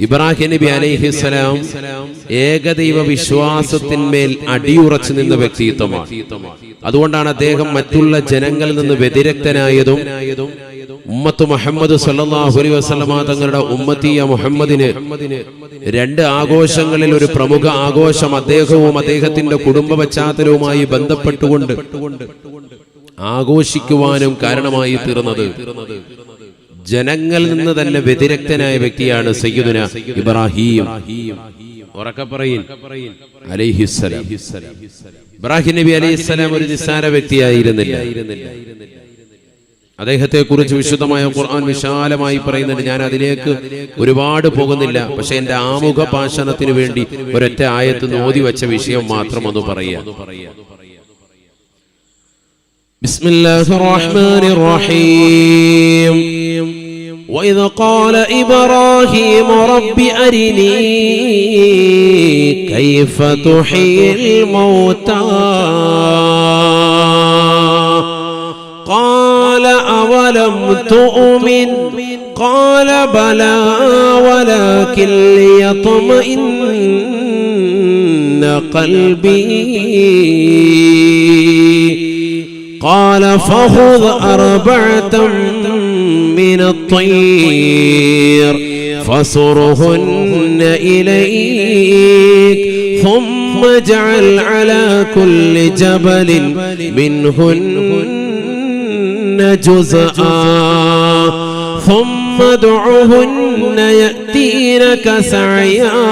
ഇബ്രാഹിം നബി അലൈഹിസ്സലാം ഏകദൈവ വിശ്വാസത്തിന്മേൽ അടിയുറച്ചു നിന്ന വ്യക്തിത്വമാണ്. അതുകൊണ്ടാണ് അദ്ദേഹം മറ്റുള്ള ജനങ്ങളിൽ നിന്ന് വ്യതിരക്തനായതും ഉമ്മത്ത് മുഹമ്മദ് സല്ലല്ലാഹു അലൈഹി വസല്ലമ തങ്ങളുടെ ഉമ്മത്തിയ മുഹമ്മദിന് രണ്ട് ആഘോഷങ്ങളിൽ ഒരു പ്രമുഖ ആഘോഷം അദ്ദേഹവും അദ്ദേഹത്തിന്റെ കുടുംബ പശ്ചാത്തലവുമായി ബന്ധപ്പെട്ടുകൊണ്ട് ആഘോഷിക്കുവാനും കാരണമായി തീർന്നത് ജനങ്ങളിൽ നിന്ന് തന്നെ വ്യതിരക്തനായ വ്യക്തിയാണ് സയ്യിദുന ഇബ്രാഹിം അലൈഹിസ്സലാം. ഇബ്രാഹിം നബി അലൈഹിസ്സലാം ഒരു നിസ്സാര വ്യക്തിയായിരുന്നില്ല. അദ്ദേഹത്തെ കുറിച്ച് വിശുദ്ധമായ ഖുർആൻ വിശാലമായി പറയുന്നുണ്ട്. ഞാൻ അതിലേക്ക് ഒരുപാട് പോകുന്നില്ല. പക്ഷെ എന്റെ ആമുഖ ഭാഷണത്തിന് വേണ്ടി ഒരൊറ്റ ആയത്ത് ഓതി വെച്ച വിഷയം മാത്രം ഒന്ന് പറയാം. ബിസ്മില്ലാഹിർ റഹ്മാനിർ റഹീം. وإذ قال إبراهيم رب أرني كيف تحيي الموتى قال أولم تؤمن قال بلى ولكن ليطمئن قلبي قال فخذ أربعة من الطير فصرهن إليك ثم اجعل على كل جبل منهن جزءا ثم ادعهن يأتينك سعيا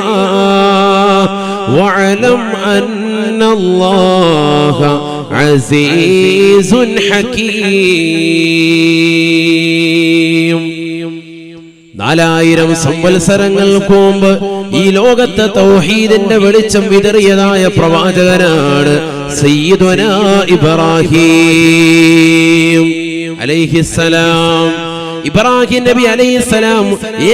واعلم أن الله عزيز حكيم. 4000 സംവത്സരങ്ങൾക്ക് മുമ്പ് ഈ ലോകത്തെ തൗഹീദിന്റെ വെളിച്ചം വിതറിയതായ പ്രവാചകനാണ് സയ്യിദുനാ ഇബ്രാഹിം അലൈഹിസ്സലാം. ഇബ്രാഹിം നബി അലൈഹിസ്സലാം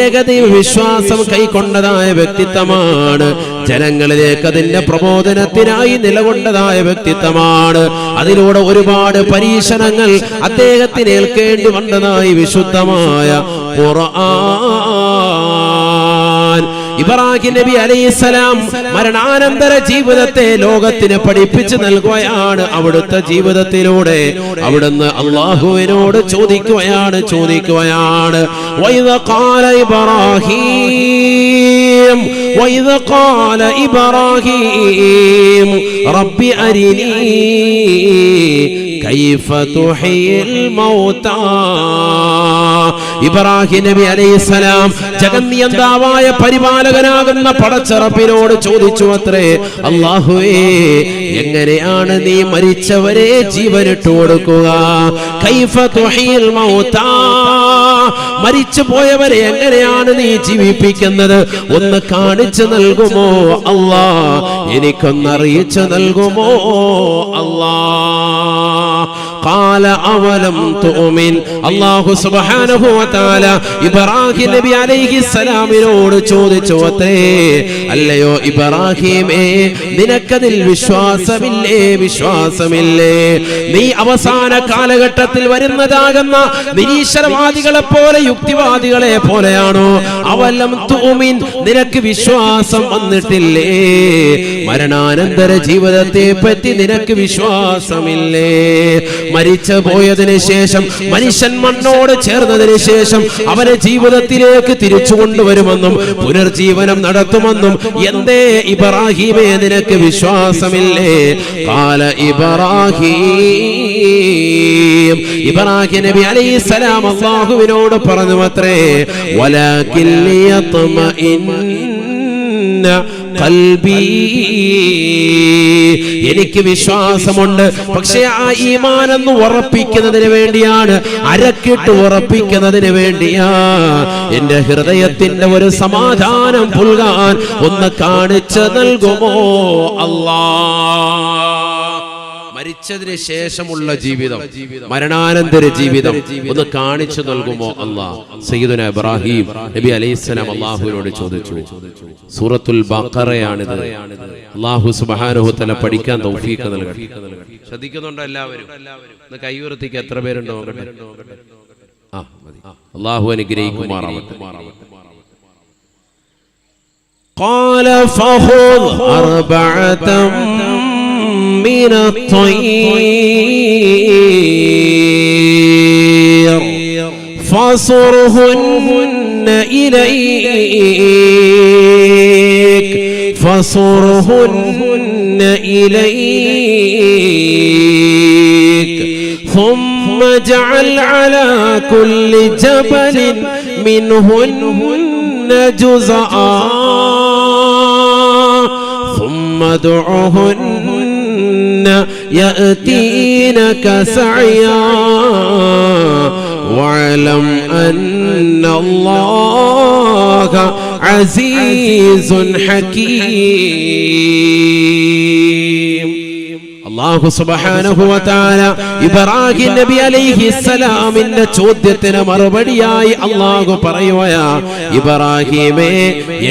ഏകദൈവ വിശ്വാസം കൈക്കൊണ്ടതായ വ്യക്തിത്വമാണ്. ജനങ്ങളിലേക്ക് അതിന്റെ പ്രബോധനത്തിനായി നിലകൊണ്ടതായ വ്യക്തിത്വമാണ്. അതിലൂടെ ഒരുപാട് പരീക്ഷണങ്ങൾ അദ്ദേഹത്തിന് ഏൽക്കേണ്ടി വന്നതായി വിശുദ്ധമായ ഖുർആൻ. ഇബ്രാഹിം നബി അലൈഹിസ്സലാം മരണാനന്തര ജീവിതത്തെ ലോകത്തിന് പഠിപ്പിച്ചു നൽകുകയാണ്. അവിടുത്തെ ജീവിതത്തിലൂടെ അവിടുന്ന് അല്ലാഹുവിനോട് ചോദിക്കുകയാണ് വൈദ ഖാല ഇബ്രാഹിം റബ്ബി അരിനി കൈഫ തുഹയിൽ മൗതാ. ഇബ്രാഹിം നബി അലൈഹിസ്സലാം ജഗന്നിയന്താവായ പരിപാലകനാകുന്ന പടച്ചറപ്പിനോട് ചോദിച്ചു അത്രേ, അല്ലാഹുവേ, എങ്ങനെയാണ് നീ മരിച്ചവരെ ജീവനിട്ട് കൊടുക്കുക? കൈഫ തുഹയിൽ മൗതാ, മരിച്ചു പോയവരെ എങ്ങനെയാണ് നീ ജീവിപ്പിക്കുന്നത്? ഒന്ന് കാണിച്ചു നൽകുമോ അല്ലാ? എനിക്കൊന്നറിയിച്ചു നൽകുമോ അല്ലാ? ഖാല അവലം തുഅ്മിൻ. അല്ലാഹു സുബ്ഹാനഹു വ തആല ഇബ്രാഹിം നബി അലൈഹിസ്സലാമിനോട് ചോദിച്ചു അത്രേ, അല്ലയോ ഇബ്രാഹിമേ, നിനക്കതിൽ വിശ്വാസമില്ലേ? നീ അവസാന കാലഘട്ടത്തിൽ വരുന്നതാകുന്ന നിരീശ്വരവാദികളെ പോലെ യുക്തിവാദികളെ പോലെയാണോ? അവലം തുഅ്മിൻ, നിനക്ക് വിശ്വാസം വന്നിട്ടില്ലേ? മരണാനന്തര ജീവിതത്തെ പറ്റി നിനക്ക് വിശ്വാസമില്ലേ? മരിച്ചു പോയതിനു ശേഷം മനുഷ്യൻ മണ്ണോട് ചേർന്നതിന് ശേഷം അവരെ ജീവിതത്തിലേക്ക് തിരിച്ചു കൊണ്ടുവരുമെന്നും പുനർജീവനം നടത്തുമെന്നും എന്തേ ഇബ്രാഹിമേ നിനക്ക് വിശ്വാസമില്ലേ? ഖാല ഇബ്രാഹിം നബി അലൈഹിസ്സലാം അല്ലാഹുവിനോട് പറഞ്ഞു അത്രേ, വലാകിൻ ലിയത്മഇന്ന ഖൽബി, എനിക്ക് വിശ്വാസമുണ്ട്, പക്ഷേ ആ ഈമാൻ എന്ന് ഉറപ്പിക്കുന്നതിന് വേണ്ടിയാണ്, അരക്കിട്ട് ഉറപ്പിക്കുന്നതിന് വേണ്ടിയാ. എന്റെ ഹൃദയത്തിന്റെ ഒരു സമാധാനം പുൽകാൻ ഒന്ന് കാണിച്ചു നൽകുമോ അല്ലാ? മരിച്ചതിന് ശേഷമുള്ള ജീവിതം, മരണാനന്തര ജീവിതം ഒന്ന് കാണിച്ചു നൽകുമോ അല്ലാഹ്? സയ്യിദുനാ ഇബ്രാഹിം നബി അലൈഹിസ്സലാം അല്ലാഹുവിനോട് ചോദിച്ചു. സൂറത്തുൽ ബഖറയാണിത്. അല്ലാഹു സുബ്ഹാനഹു വ തആല പഠിക്കാൻ തൗഫീഖ് നൽകട്ടെ. ശ്രദ്ധിക്കുന്നുണ്ടോ എല്ലാവരും? ഒന്ന് കൈ ഉയർത്തിക്ക്. എത്ര പേരുണ്ടോ? അല്ലാഹു അനുഗ്രഹിക്കുമാറാവട്ടെ. قال فخذ أربعة من الطير فصرهن إليك ثم اجعل على كل جبل منهن جزءا ثم ادعهن يأتينك سعيا واعلم أن الله عزيز حكيم. അല്ലാഹു സുബ്ഹാനഹു വ തആല ഇബ്രാഹിം നബി അലൈഹിസ്സലാമിന്റെ ചോദ്യത്തിന് മറുപടിയായി അല്ലാഹു പറയുകയാ, ഇബ്രാഹിമേ,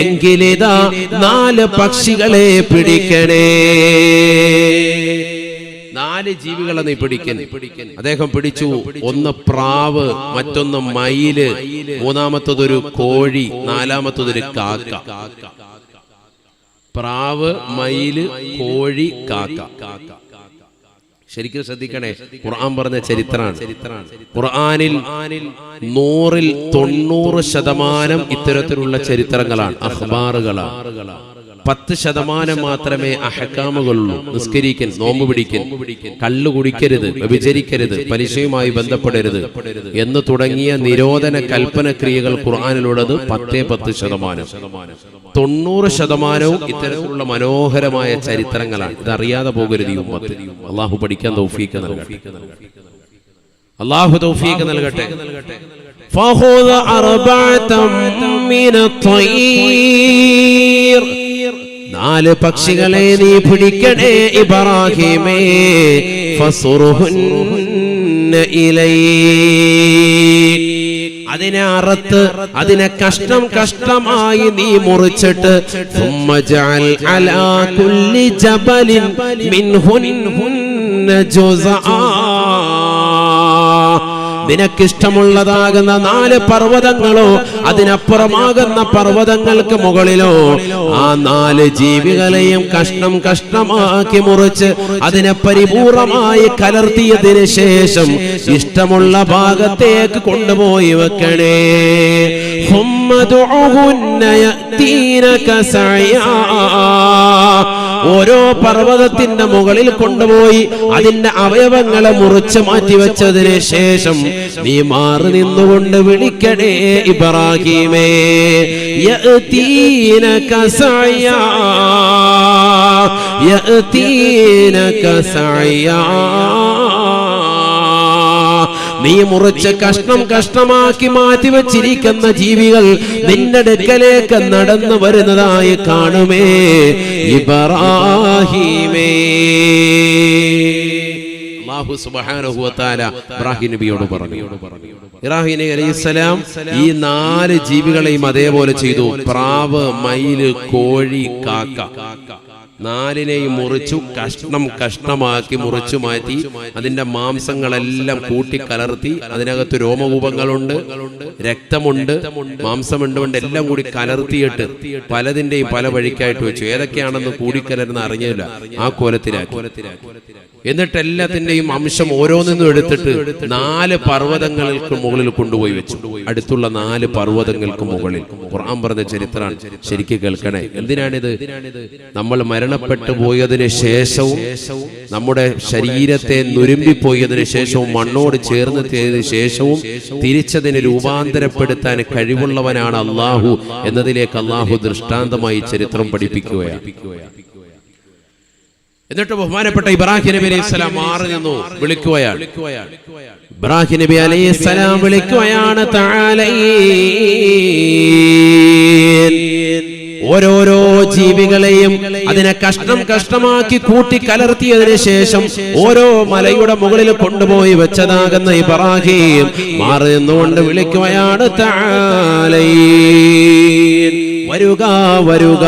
എങ്കിലിതാ 4 പക്ഷികളെ പിടിക്കണേ. 4 ജീവികളെ നീ പിടിക്കണേ. അദ്ദേഹം പിടിച്ചു. ഒന്ന് പ്രാവ്, മറ്റൊന്ന് മയില്, മൂന്നാമത്തതൊരു കോഴി, നാലാമത്തതൊരു കാക്ക. പ്രാവ്, മയില്, കോഴി, കാക്ക. ശരിക്കും ശ്രദ്ധിക്കണേ, ഖുർആൻ പറഞ്ഞ ചരിത്രമാണ്. ഖുർആനിൽ 100ൽ 90% ഇത്തരത്തിലുള്ള ചരിത്രങ്ങളാണ്, അഖ്ബാറുകളാണ്. 10% മാത്രമേ അഹ്കാമുകളുള്ളൂ. നിസ്കരിക്കൽ, നോമ്പ് പിടിക്കൽ, കള്ളു കുടിക്കരുത്, വ്യഭിചരിക്കരുത്, പലിശയുമായി ബന്ധപ്പെടരുത് എന്ന് തുടങ്ങിയ നിരോധന കൽപ്പന ക്രിയകൾ ഖുർആനിലുള്ളത് 10%. 90% ഇത്തരത്തിലുള്ള മനോഹരമായ ചരിത്രങ്ങളാണ്. ഇതറിയാതെ പോകരുത് ഈ ഉമ്മത്ത്. അള്ളാഹു പഠിക്കാൻ തൗഫീഖ് നൽകട്ടെ. അള്ളാഹു തൗഫീഖ് നൽകട്ടെ. فخذ أربعة من الطير 4 പക്ഷികളെ നീ പിടിക്കണേ ഇബ്രാഹിമേ. ഫസുറുഹുന്ന ഇലൈക്, അതിനെ അറുത്ത് അതിനെ കഷ്ടമായി നീ മുറിച്ചിട്ട് ثم اجعل على كل جبل منهن جزءا, നിനക്കിഷ്ടമുള്ളതാകുന്ന 4 പർവ്വതങ്ങളോ അതിനപ്പുറമാകുന്ന പർവ്വതങ്ങൾക്ക് മുകളിലോ ആ 4 ജീവികളെയും കഷ്ടമാക്കി മുറിച്ച് അതിനെ പരിപൂർണമായി കലർത്തിയതിനു ശേഷം ഇഷ്ടമുള്ള ഭാഗത്തേക്ക് കൊണ്ടുപോയി വെക്കണേ. ഓരോ പർവ്വതത്തിന്റെ മുകളിൽ കൊണ്ടുപോയി അതിന്റെ അവയവങ്ങളെ മുറിച്ച് മാറ്റിവെച്ചതിന് ശേഷം നീ മാറി നിന്നുകൊണ്ട് വിളിക്കണേ ഇബ്രാഹിമേ. യഅതീനക സഅയാ, യഅതീനക സഅയാ. നീ മുറിച്ച് കഷ്ടമാക്കി മാറ്റിവെച്ചിരിക്കുന്ന ജീവികൾ നിന്റെ അടുക്കലേക്ക് നടന്നു വരുന്നതായി കാണുമേ ഇബ്രാഹിമേ. അല്ലാഹു സുബ്ഹാനഹു വ തആല ഇബ്രാഹിം നബിയോട് പറഞ്ഞു. ഇബ്രാഹിം നബി അലൈഹിസ്സലാം ഈ 4 ജീവികളെയും അതേപോലെ ചെയ്തു. പ്രാവ്, മയില്, കോഴി, കാക്ക, 4നെയും മുറിച്ചു കഷ്ടമാക്കി മുറിച്ചു മാറ്റി അതിന്റെ മാംസങ്ങളെല്ലാം കൂട്ടിക്കലർത്തി. അതിനകത്ത് രോമകൂപങ്ങളുണ്ട്, രക്തമുണ്ട്, മാംസമുണ്ട്, എല്ലാം കൂടി കലർത്തിയിട്ട് പലതിന്റെയും പല വഴിക്കായിട്ട് വെച്ചു. ഏതൊക്കെയാണെന്ന് കൂടിക്കലർന്ന് അറിഞ്ഞില്ല, ആ കോലത്തിലാക്കി. എന്നിട്ട് എല്ലാത്തിന്റെയും അംശം ഓരോന്നും എടുത്തിട്ട് 4 പർവ്വതങ്ങൾക്ക് മുകളിൽ കൊണ്ടുപോയി വെച്ചു. അടുത്തുള്ള 4 പർവ്വതങ്ങൾക്ക് മുകളിൽ. ഖുർആൻ പറഞ്ഞ ചരിത്രമാണ്, ശരിക്കും കേൾക്കണേ. എന്തിനാണിത്? നമ്മൾ മരണപ്പെട്ടു പോയതിനു ശേഷവും നമ്മുടെ ശരീരത്തെ നുരുമ്പിപ്പോയതിനു ശേഷവും മണ്ണോട് ചേർന്നെത്തിയതിനു ശേഷവും തിരിച്ചതിനെ രൂപാന്തരപ്പെടുത്താൻ കഴിവുള്ളവനാണ് അള്ളാഹു എന്നതിലേക്ക് അള്ളാഹു ദൃഷ്ടാന്തമായി ചരിത്രം പഠിപ്പിക്കുകയാണ്. എന്നിട്ട് ബഹുമാനപ്പെട്ട ഇബ്രാഹിം നബി അലൈഹിസ്സലാം മാറി നിന്നു വിളിക്കുകയാണ്. ഇബ്രാഹിം നബി അലൈഹിസ്സലാം വിളിക്കുകയാണ്, ഓരോരോ ജീവികളെയും അതിനെ കഷ്ടമാക്കി കൂട്ടിക്കലർത്തിയതിനു ശേഷം ഓരോ മലയുടെ മുകളിൽ കൊണ്ടുപോയി വെച്ചതാകുന്ന ഇബ്രാഹിം മാറി നിന്നുകൊണ്ട് വിളിക്കുകയാണ്, വരുക വരുക.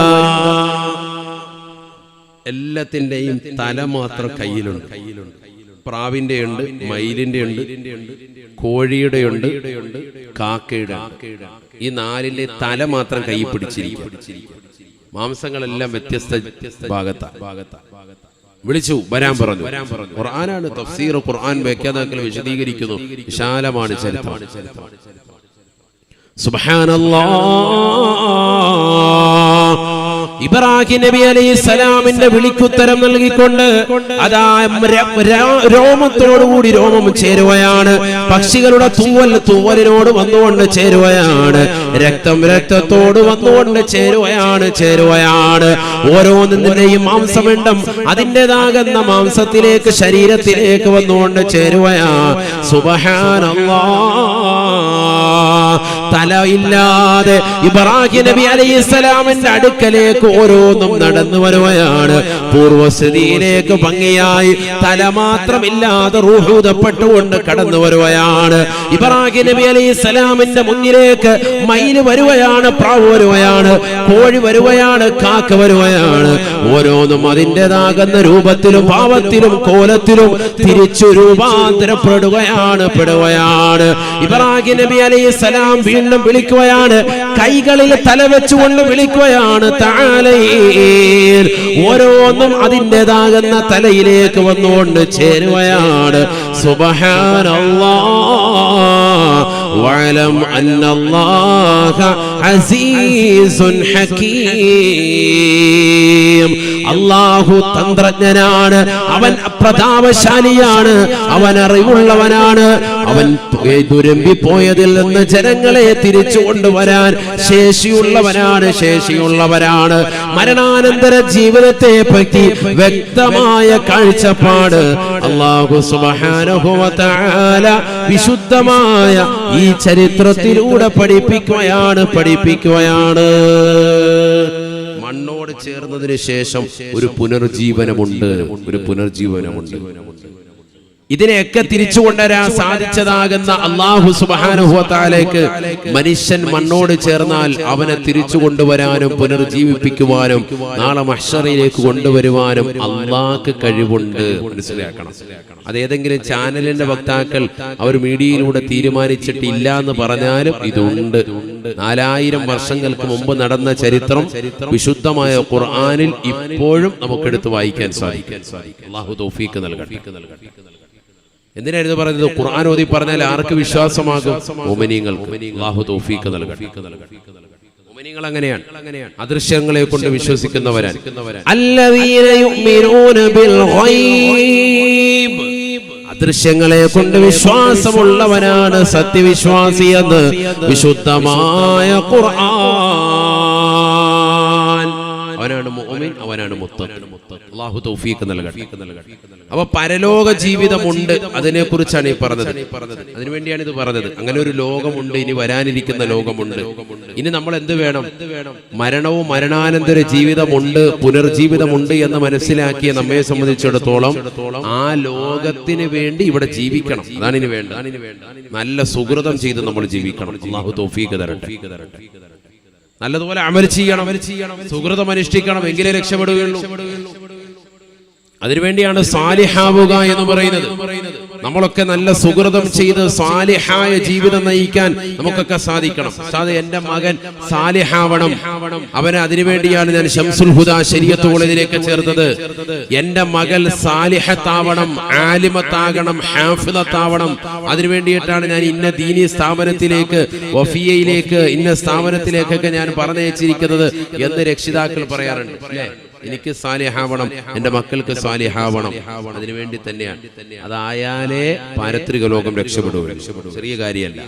എല്ലാത്തിന്റെയും തല മാത്രം കയ്യിലുണ്ട്. പ്രാവിന്റെ ഉണ്ട്, മയിലിന്റെ ഉണ്ട്, കോഴിയുടെ ഉണ്ട്, കാക്കയുടെ. ഈ 4ന്റെ തല മാത്രം കൈ പിടിച്ചിരിക്കും. മാംസങ്ങളെല്ലാം വ്യത്യസ്ത ഭാഗത്താ. വിളിച്ചു വരാൻ പറഞ്ഞു. ഖുർആനാണ്, തഫ്സീർ ഖുർആൻ വ്യാഖ്യാതാക്കൾ വിശദീകരിക്കുന്നു. വിശാലമാണ് ചരിത്രം. സുബ്ഹാനല്ലാഹ്. ഇബ്രാഹിം നബി അലൈഹിസ്സലാമിന്റെ വിളിക്കുത്തരം നൽകിക്കൊണ്ട് അതാ രോമത്തോടുകൂടി രോമം ചേരുവയാണ്. പക്ഷികളുടെ തൂവലിനോട് വന്നുകൊണ്ട് ചേരുവയാണ്. രക്തത്തോട് വന്നുകൊണ്ട് ചേരുവയാണ്. ഓരോന്നിന്റെയും മാംസപിണ്ഡം അതിൻ്റെതാകുന്ന മാംസത്തിലേക്ക്, ശരീരത്തിലേക്ക് വന്നുകൊണ്ട് ചേരുവയാണ്. സുബ്ഹാനല്ലാഹ്. തലയില്ലാതെ ഇബ്രാഹിം നബി അലൈഹിസ്സലാമിന്റെ അടുക്കലേക്ക് ഓരോന്നും നടന്നു വരുകയാണ്. പൂർവസ്ഥിതിയിലേക്ക് ഭംഗിയായി തല മാത്രമില്ലാതെ റൂഹൂദപ്പെട്ടുകൊണ്ട് കടന്നു വരുകയാണ്. ഇബ്രാഹിം നബി അലൈഹിസ്സലാമിന്റെ മുന്നിലേക്ക് മയില് വരുകയാണ്, പ്രാവ് വരുകയാണ്, കോഴി വരുകയാണ്, കാക്ക വരുകയാണ്. ഓരോന്നും അതിൻ്റെതാകുന്ന രൂപത്തിലും ഭാവത്തിലും കോലത്തിലും തിരിച്ചു രൂപാന്തരപ്പെടുകയാണ്. ഇബ്രാഹിം നബി അലൈഹിസ്സലാം വീണ്ടും വിളിക്കുകയാണ്. കൈകളിൽ തല വെച്ചുകൊണ്ട് വിളിക്കുകയാണ്. ഓരോന്നും അതിൻ്റെതാകുന്ന തലയിലേക്ക് വന്നുകൊണ്ട് ചേരുകയാണ്. സുബ്ഹാനല്ലാഹ്. വഅലം അന്നല്ലാഹ അസീസുൻ ഹകീം. അല്ലാഹു തന്ത്രജ്ഞനാണ്, അവൻ പ്രതാപശാലിയാണ്, അവൻ അറിവുള്ളവനാണ്. അവൻ ദുരമ്പിപ്പോയതിൽ നിന്ന് ജനങ്ങളെ തിരിച്ചു കൊണ്ടുവരാൻ ശേഷിയുള്ളവരാണ്. മരണാനന്തര ജീവിതത്തെ പറ്റി വ്യക്തമായ കാഴ്ചപ്പാട് അല്ലാഹു സുബ്ഹാനഹു വ തആല വിശുദ്ധമായ ഈ ചരിത്രത്തിലൂടെ പഠിപ്പിക്കുകയാണ്. മണ്ണോട് ചേർന്നതിന് ശേഷം ഒരു പുനർജീവനമുണ്ട്. ഇതിനെയൊക്കെ തിരിച്ചു കൊണ്ടുവരാൻ സാധിച്ചതാകുന്ന അല്ലാഹു സുബ്ഹാനഹു വ തആലയ്ക്ക് മനുഷ്യൻ മണ്ണോട് ചേർന്നാൽ അവനെ തിരിച്ചു കൊണ്ടുവരാനും പുനർജീവിപ്പിക്കുവാനും നാളെ മഹ്ശറിലേക്ക് കൊണ്ടുവരുവാനും അല്ലാഹ്ക്ക് കഴിവുണ്ട്. മനസ്സിലാക്കണം. അതേതെങ്കിലും ചാനലിന്റെ വക്താക്കൾ അവർ മീഡിയയിലൂടെ തീരുമാനിച്ചിട്ടില്ല എന്ന് പറഞ്ഞാലും ഇതുണ്ട്. 4000 വർഷങ്ങൾക്ക് മുമ്പ് നടന്ന ചരിത്രം വിശുദ്ധമായ ഖുർആനിൽ ഇപ്പോഴും നമുക്കെടുത്ത് വായിക്കാൻ സാധിക്കും. അല്ലാഹു തൗഫീഖ് നൽകട്ടെ. എന്തിനായിരുന്നു പറഞ്ഞത്? ഖുർആൻ ഓതി പറഞ്ഞാൽ ആർക്ക് വിശ്വാസമാകും? മുഅ്മിനീങ്ങൾക്ക്. അല്ലാഹു തൗഫീഖ് നൽകട്ടെ. മുഅ്മിനീങ്ങൾ അങ്ങനെയാണ്, അദൃശ്യങ്ങളെ കൊണ്ട് വിശ്വസിക്കുന്നവരാണ്. അല്ലദീന യുഅ്മിനൂന ബിൽ ഗൈബ്. അദൃശ്യങ്ങളെ കൊണ്ട് വിശ്വാസമുള്ളവനാണ് സത്യവിശ്വാസി എന്ന് വിശുദ്ധമായ ഖുർആൻ. അവനാണ് മുഅ്മിൻ, അവനാണ് മുത്തഖി. അല്ലാഹു തൗഫീഖ് നൽകട്ടെ. അപ്പൊ പരലോക ജീവിതമുണ്ട്, അതിനെ കുറിച്ചാണ് ഈ പറഞ്ഞത്. അതിനുവേണ്ടിയാണ് ഇത് പറഞ്ഞത്. അങ്ങനെ ഒരു ലോകമുണ്ട്, ഇനി വരാനിരിക്കുന്ന ലോകമുണ്ട്. ഇനി നമ്മൾ എന്ത് വേണം? മരണവും മരണാനന്തര ജീവിതമുണ്ട്, പുനർജീവിതമുണ്ട് എന്ന് മനസ്സിലാക്കിയ നമ്മെ സംബന്ധിച്ചിടത്തോളം ആ ലോകത്തിന് വേണ്ടി ഇവിടെ ജീവിക്കണം. അതാണ് ഇനി വേണ്ടത്. നല്ല സുകൃതം ചെയ്ത് നമ്മൾ ജീവിക്കണം. അല്ലാഹു തൗഫീഖ് തരട്ടെ. നല്ലതുപോലെ അമൽ ചെയ്യണം, സുകൃതം അനുഷ്ഠിക്കണം, എങ്കിലേ രക്ഷപ്പെടുകയുള്ളൂ. അതിനുവേണ്ടിയാണ് സാലിഹാവുക എന്ന് പറയുന്നത്. നമ്മളൊക്കെ നല്ല സുകൃതം ചെയ്ത് സാലിഹായ ജീവിതം നയിക്കാൻ നമുക്കൊക്കെ സാധിക്കണം. എന്റെ മകൻ സാലിഹാവണം, അവന് അതിനുവേണ്ടിയാണ് ഞാൻ ശംസുൽ ഹുദ ശരീഅത്ത് കോളേജിലേക്ക് ചേർത്തത്. എന്റെ മകൾ സാലിഹത്താവണം, ആലിമത്താകണം, ഹാഫിളത്താവണം. അതിനുവേണ്ടിയിട്ടാണ് ഞാൻ ഇന്ന ദീനി സ്ഥാപനത്തിലേക്ക്, വഫിയയിലേക്ക്, ഇന്ന സ്ഥാപനത്തിലേക്കൊക്കെ ഞാൻ പറഞ്ഞയച്ചിരിക്കുന്നത് എന്ന് രക്ഷിതാക്കൾ പറയാറുണ്ട്. എനിക്ക് സാലിഹാവണം, എന്റെ മക്കൾക്ക് സാലിഹാവണം. അതിനുവേണ്ടി തന്നെയാണ്. അതായാലേ പാരത്രിക ലോകം രക്ഷപ്പെടുക. ചെറിയ കാര്യമല്ല.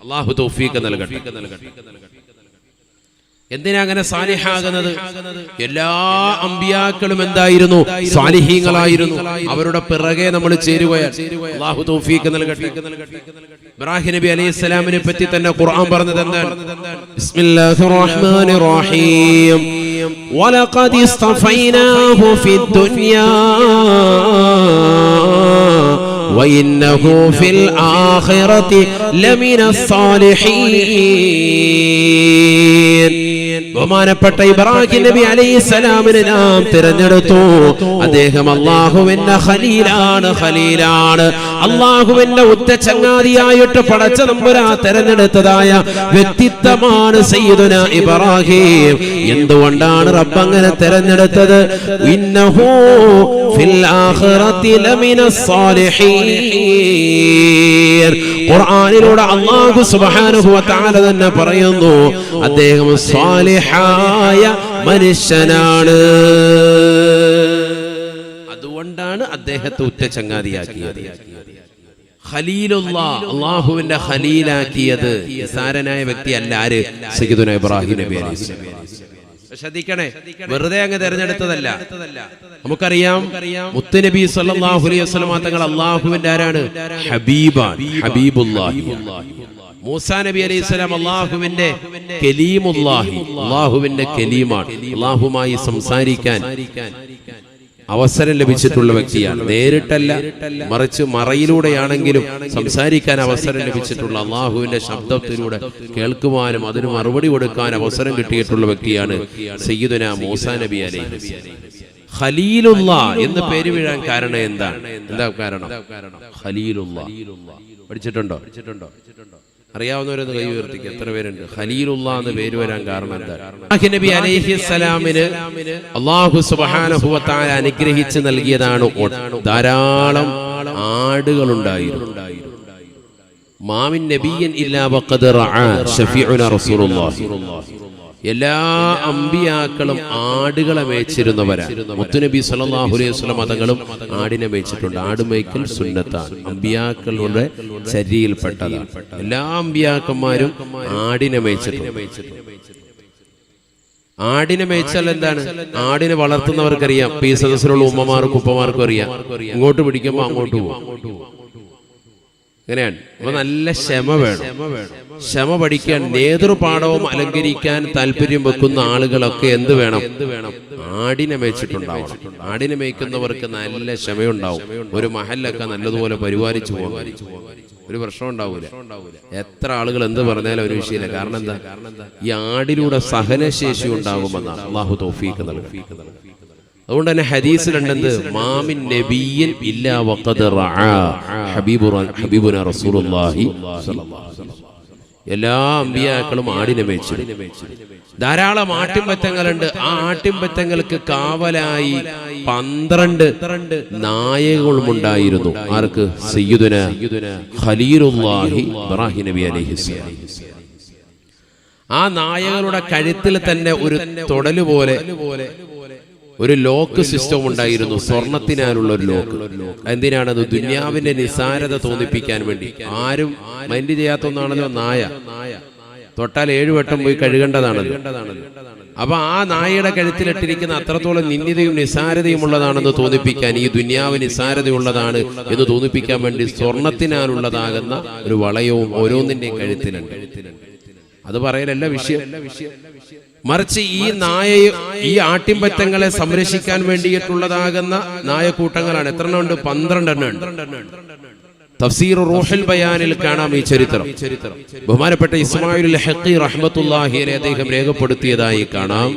അല്ലാഹു തൗഫീഖ് നൽകട്ടെ. എന്തിനാ അങ്ങനെ സാലിഹാകുന്നത്? എല്ലാ അമ്പിയാക്കളും എന്തായിരുന്നു? സാലിഹീങ്ങളായിരുന്നു. അവരുടെ പിറകെ നമ്മൾ ചേരുകയാണ്. അല്ലാഹു തൗഫീഖ് നൽകട്ടെ. ഇബ്രാഹിം നബി അലൈഹിസ്സലാമിനെ പറ്റി തന്നെ ഖുർആൻ പറഞ്ഞത് എന്താണ്? ബിസ്മില്ലാഹിർ റഹ്മാനിർ റഹീം. വലഖദ് ഇസ്തഫൈനാഹു ഫിദ് ദുനിയാ വഇന്നഹു ഫിൽ ആഖിറതി ലമിനസ് സാലിഹീൻ. ബഹുമാനപ്പെട്ട ഇബ്രാഹിം നബി അലൈഹിസ്സലാമിനെ നാം തിരഞ്ഞെടുത്തു. അദ്ദേഹം അല്ലാഹുവിന്റെ ഖലീലാണ്. അല്ലാഹുവിന്റെ ഉറ്റ ചങ്ങാതിയായിട്ട് പടച്ച തമ്പുരാൻ തിരഞ്ഞെടുത്തതായ വ്യക്തിത്വമാണ് സയ്യിദുന ഇബ്രാഹിം. എന്തുകൊണ്ടാണ് റബ്ബ് അങ്ങനെ തിരഞ്ഞെടുത്തത്? ഇന്നഹു ഫിൽ ആഖിറതി ലമിനസ് സാലിഹീൻ. ഖുർആനിലൂടെ അല്ലാഹു സുബ്ഹാനഹു വ തആല തന്നെ പറയുന്നു, അദ്ദേഹം സാലിഹായ മനുഷ്യനാണ്. അതുകൊണ്ടാണ് അദ്ദേഹത്തെ ഉറ്റ ചങ്ങാതിയാക്കിയത്. ഖലീലുള്ളാഹ്, അല്ലാഹുവിന്റെ ഖലീലാക്കിയത് നിസാരനായ വ്യക്തിയല്ല. ആര്? സയ്യിദുനാ ഇബ്രാഹിം നബി അലൈഹിസ്സലാം. ശ്രദ്ധിക്കണേ, വെറുതെ അങ്ങ് തെരഞ്ഞെടുത്തതല്ല. നമുക്കറിയാം മുത്തുനബി സല്ലല്ലാഹു അലൈഹി വസല്ലം തങ്ങൾ അല്ലാഹുവിന്റെ ആരാണ്? ഹബീബാണ്, ഹബീബുല്ലാഹി. മൂസാ നബി അലൈഹിസ്സലാം അല്ലാഹുവിന്റെ കലീമുല്ലാഹി, അല്ലാഹുവിന്റെ കലീമാണ്. അല്ലാഹുമായി സംസാരിക്കാൻ അവസരം ലഭിച്ചിട്ടുള്ള വ്യക്തിയാണ്. നേരിട്ടല്ല, മറിച്ച് മറയിലൂടെയാണെങ്കിലും സംസാരിക്കാൻ അവസരം ലഭിച്ചിട്ടുള്ള, അള്ളാഹുവിന്റെ ശബ്ദത്തിലൂടെ കേൾക്കുവാനും അതിന് മറുപടി കൊടുക്കാൻ അവസരം കിട്ടിയിട്ടുള്ള വ്യക്തിയാണ് സയ്യിദുനാ മൂസാ നബി അലൈഹിസ്സലാം. ഖലീലുള്ളാഹ് എന്ന് പേര് വീഴാൻ കാരണം എന്താണ്? എന്താ കാരണം? ഖലീലുള്ളാഹ് പഠിച്ചിട്ടുണ്ടോ? അറിയാവുന്നവരൊന്ന് കൈ ഉയർത്തിക്ക്. എത്ര പേരുണ്ട്? ഖലീലുള്ളാഹ് എന്ന് പേര് വരാൻ കാരണം എന്താണ്? ഇബ്രാഹിം നബി അലൈഹിസ്സലാമിന് അല്ലാഹു സുബ്ഹാനഹു വ തആല അനുഗ്രഹിച്ച് നൽകിയതാണ് ധാരാളം ആടുകളുണ്ടായിരുന്നു. മാമിൻ നബിയ്യൻ ഇല്ലാ വഖദ് റഅ ശഫീഉന റസൂലുള്ളാഹി. എല്ലാ അമ്പിയാക്കളും ആടുകളെ മേച്ചിരുന്നവരാണ്. മുത്തുനബി സല്ലല്ലാഹു അലൈഹി വസല്ലം തങ്ങളും ആടിനെ മേച്ചിട്ടുണ്ട്. ആടുമേയ്ക്കൽ സുന്നത്താണ്, അമ്പിയാക്കളുടെ ചര്യയിൽപ്പെട്ടതാണ്. എല്ലാ അമ്പിയാക്കന്മാരും ആടിനെ മേച്ചിട്ടുണ്ട്. ആടിനെ മേച്ചാൽ എന്താണ്? ആടിനെ വളർത്തുന്നവർക്കറിയാം. ഈ സദസ്സിലുള്ള ഉമ്മമാർക്കും ഉപ്പമാർക്കും അറിയാം. ഇങ്ങോട്ട് പിടിക്കുമ്പോൾ അങ്ങോട്ട് പോകും. അങ്ങനെയാണ്. അപ്പൊ നല്ല ക്ഷമ വേണം. ക്ഷമ പഠിക്കാൻ, നേതൃപാഠവും അലങ്കരിക്കാൻ താല്പര്യം വെക്കുന്ന ആളുകളൊക്കെ എന്ത് വേണം? ആടിനെ മേച്ചിട്ടുണ്ടാവണം. ആടിനെ മേയ്ക്കുന്നവർക്ക് നല്ല ക്ഷമയുണ്ടാവും. ഒരു മഹല്ലൊക്കെ നല്ലതുപോലെ പരിപാലിച്ചു പോകാൻ ഒരു പ്രശ്നം ഉണ്ടാവൂല. എത്ര ആളുകൾ എന്ത് പറഞ്ഞാലും ഒരു വിഷയമില്ല. കാരണം എന്താ? ഈ ആടിലൂടെ സഹനശേഷി ഉണ്ടാകുമെന്നാണ്. അല്ലാഹു തൗഫീഖ് നൽകട്ടെ. അതുകൊണ്ട് തന്നെ ഹദീസിലുണ്ടെന്ത്? മാമിൻ നബിയ്യൻ ഇല്ലാ വഖദ് റഅ ഹബീബുനാ റസൂലുള്ളാഹി സ്വല്ലല്ലാഹു അലൈഹി വസല്ലം. എല്ലാ അമ്പിയാക്കളും ആടിനെ മേച്ചു. ധാരാളം ആട്ടിൻപറ്റങ്ങളുണ്ട്. ആ ആട്ടിൻപറ്റങ്ങൾക്ക് കാവലായി 12 നായകളുമുണ്ടായിരുന്നു. ആർക്ക്? സയ്യിദുനാ ഖലീലുള്ളാഹി ഇബ്രാഹിം നബി അലൈഹിസ്സലാം. ആ നായകളുടെ കഴുത്തിൽ തന്നെ ഒരു തൊടല് പോലെ ഒരു ലോക്ക് സിസ്റ്റം ഉണ്ടായിരുന്നു. സ്വർണത്തിനാലുള്ള ഒരു ലോക്ക്. എന്തിനാണത്? ദുന്യാവിന്റെ നിസാരത തോന്നിപ്പിക്കാൻ വേണ്ടി. ആരും മൈൻഡ് ചെയ്യാത്ത ഒന്നാണല്ലോ നായ. തൊട്ടാൽ 7 വട്ടം പോയി കഴുകേണ്ടതാണല്ലോ. അപ്പൊ ആ നായയുടെ കഴുത്തിലിട്ടിരിക്കുന്ന അത്രത്തോളം നിന്ദ്യതയും നിസാരതയും ഉള്ളതാണെന്ന് തോന്നിപ്പിക്കാൻ, ഈ ദുന്യാവ് നിസാരതയുള്ളതാണ് എന്ന് തോന്നിപ്പിക്കാൻ വേണ്ടി സ്വർണത്തിനാലുള്ളതാകുന്ന ഒരു വളയവും ഓരോന്നിന്റെയും കഴുത്തിലുണ്ട്. അത് പറയലല്ല വിഷയം. മറിച്ച് ഈ നായയെ, ഈ ആട്ടിൻപറ്റങ്ങളെ സംരക്ഷിക്കാൻ വേണ്ടിയിട്ടുള്ളതാകുന്ന നായക്കൂട്ടങ്ങളാണ്. എത്ര എണ്ണം ഉണ്ട്? 12 എണ്ണം ഉണ്ട്. തഫ്സീർ റൂഹുൽ ബയാനിൽ കാണാം ഈ ചരിത്രം. ബഹുമാനപ്പെട്ട ഇസ്മായിൽ ഹഖി റഹ്മത്തുള്ളാഹി അലൈഹി അദ്ദേഹം രേഖപ്പെടുത്തിയതായി കാണാം.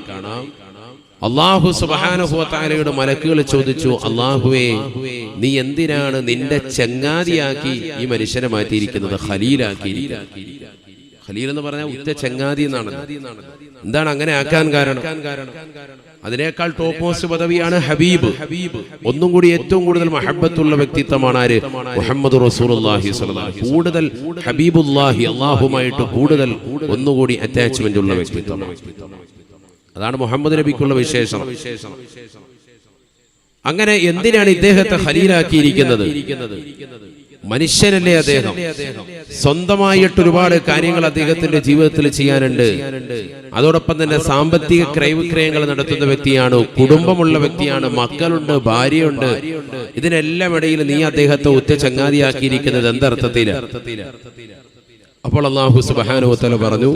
അല്ലാഹു സുബ്ഹാനഹു വ തആലയുടെ മലക്കുകൾ ചോദിച്ചു, അല്ലാഹുവേ, നീ എന്തിനാണ് നിന്റെ ചങ്ങാതിയാക്കി ഈ മനുഷ്യനെ മാറ്റിയിരിക്കുന്നത്, ഖലീലാക്കിയിരിക്കുന്നത്? ഖലീൽ എന്ന് പറഞ്ഞാൽ ഉറ്റ ചങ്ങാതി എന്നാണ്. എന്താണ് അങ്ങനെ ആക്കാൻ കാരണം? അതിനേക്കാൾ ടോപ്പ് മോസ്റ്റ് പദവിയാണ് ഹബീബ്. ഒന്നും കൂടി ഏറ്റവും കൂടുതൽ മഹബ്ബത്തുള്ള വ്യക്തിത്വമാണ് ആര്? മുഹമ്മദ് റസൂലുള്ളാഹി സ്വല്ലല്ലാഹു അലൈഹി വസല്ലം. കൂടുതൽ ഹബീബുല്ലാഹി, അല്ലാഹുമായിട്ട് കൂടുതൽ ഒന്നുകൂടി അറ്റാച്ച്മെന്റ് ഉള്ള വ്യക്തിത്വമാണ്. അതാണ് മുഹമ്മദ് നബിക്കുള്ള വിശേഷം. അങ്ങനെ എന്തിനാണ് ഇദ്ദേഹത്തെ ഖലീലാക്കിയിരിക്കുന്നത്? മനുഷ്യനല്ലേ അദ്ദേഹം. സ്വന്തമായിട്ട് ഒരുപാട് കാര്യങ്ങൾ അദ്ദേഹത്തിന്റെ ജീവിതത്തിൽ ചെയ്യാനുണ്ട്. അതോടൊപ്പം തന്നെ സാമ്പത്തിക ക്രയവിക്രയങ്ങൾ നടത്തുന്ന വ്യക്തിയാണ്, കുടുംബമുള്ള വ്യക്തിയാണ്, മക്കളുണ്ട്, ഭാര്യയുണ്ട്. ഇതിനെല്ലാം ഇടയിൽ നീ അദ്ദേഹത്തെ ഉറ്റ ചങ്ങാതിയാക്കിയിരിക്കുന്നത് എന്തർത്ഥത്തില്? അപ്പോൾ അല്ലാഹു സുബ്ഹാനഹു വ തആല പറഞ്ഞു,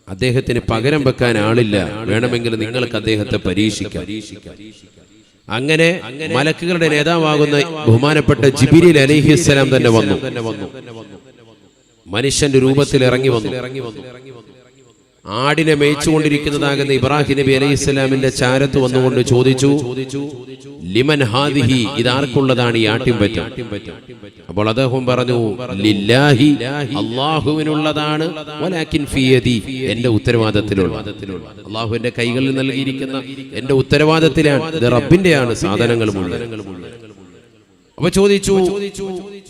അദ്ദേഹത്തിന് പകരം വെക്കാൻ ആളില്ല, വേണമെങ്കിൽ നിങ്ങൾക്ക് അദ്ദേഹത്തെ പരീക്ഷിക്കാം. അങ്ങനെ മലക്കുകളുടെ നേതാവാകുന്ന ബഹുമാനപ്പെട്ട ജിബ്രീൽ അലൈഹിസ്സലാം തന്നെ വന്നു. മനുഷ്യന്റെ രൂപത്തിൽ ഇറങ്ങി വന്നു. ആടിനെ മേയിച്ചുകൊണ്ടിരിക്കുന്നതാകുന്ന ഇബ്രാഹിം നബി അലൈഹിസ്സലാമിന്റെ ചാരത്ത് വന്നുകൊണ്ട് ചോദിച്ചു, ലിമൻ ഹാദിഹി, ഇതാർക്കുള്ളതാണ് ഈ ആട്ടിൻപറ്റ? അപ്പോൾ അദ്ദേഹം പറഞ്ഞു, ലില്ലാഹി, അല്ലാഹുവിനുള്ളതാണ്, വലാകിൻ ഫീ യദി, എന്റെ ഉത്തരവാദിത്തത്തിലുള്ള, അല്ലാഹുവിന്റെ കൈകളിൽ നൽകിയിരിക്കുന്ന എന്റെ ഉത്തരവാദിത്തത്തിലാണ്, ഇത് റബ്ബിന്റെയാണ് സാധനങ്ങൾ മുഴുവൻ. അപ്പൊ ചോദിച്ചു,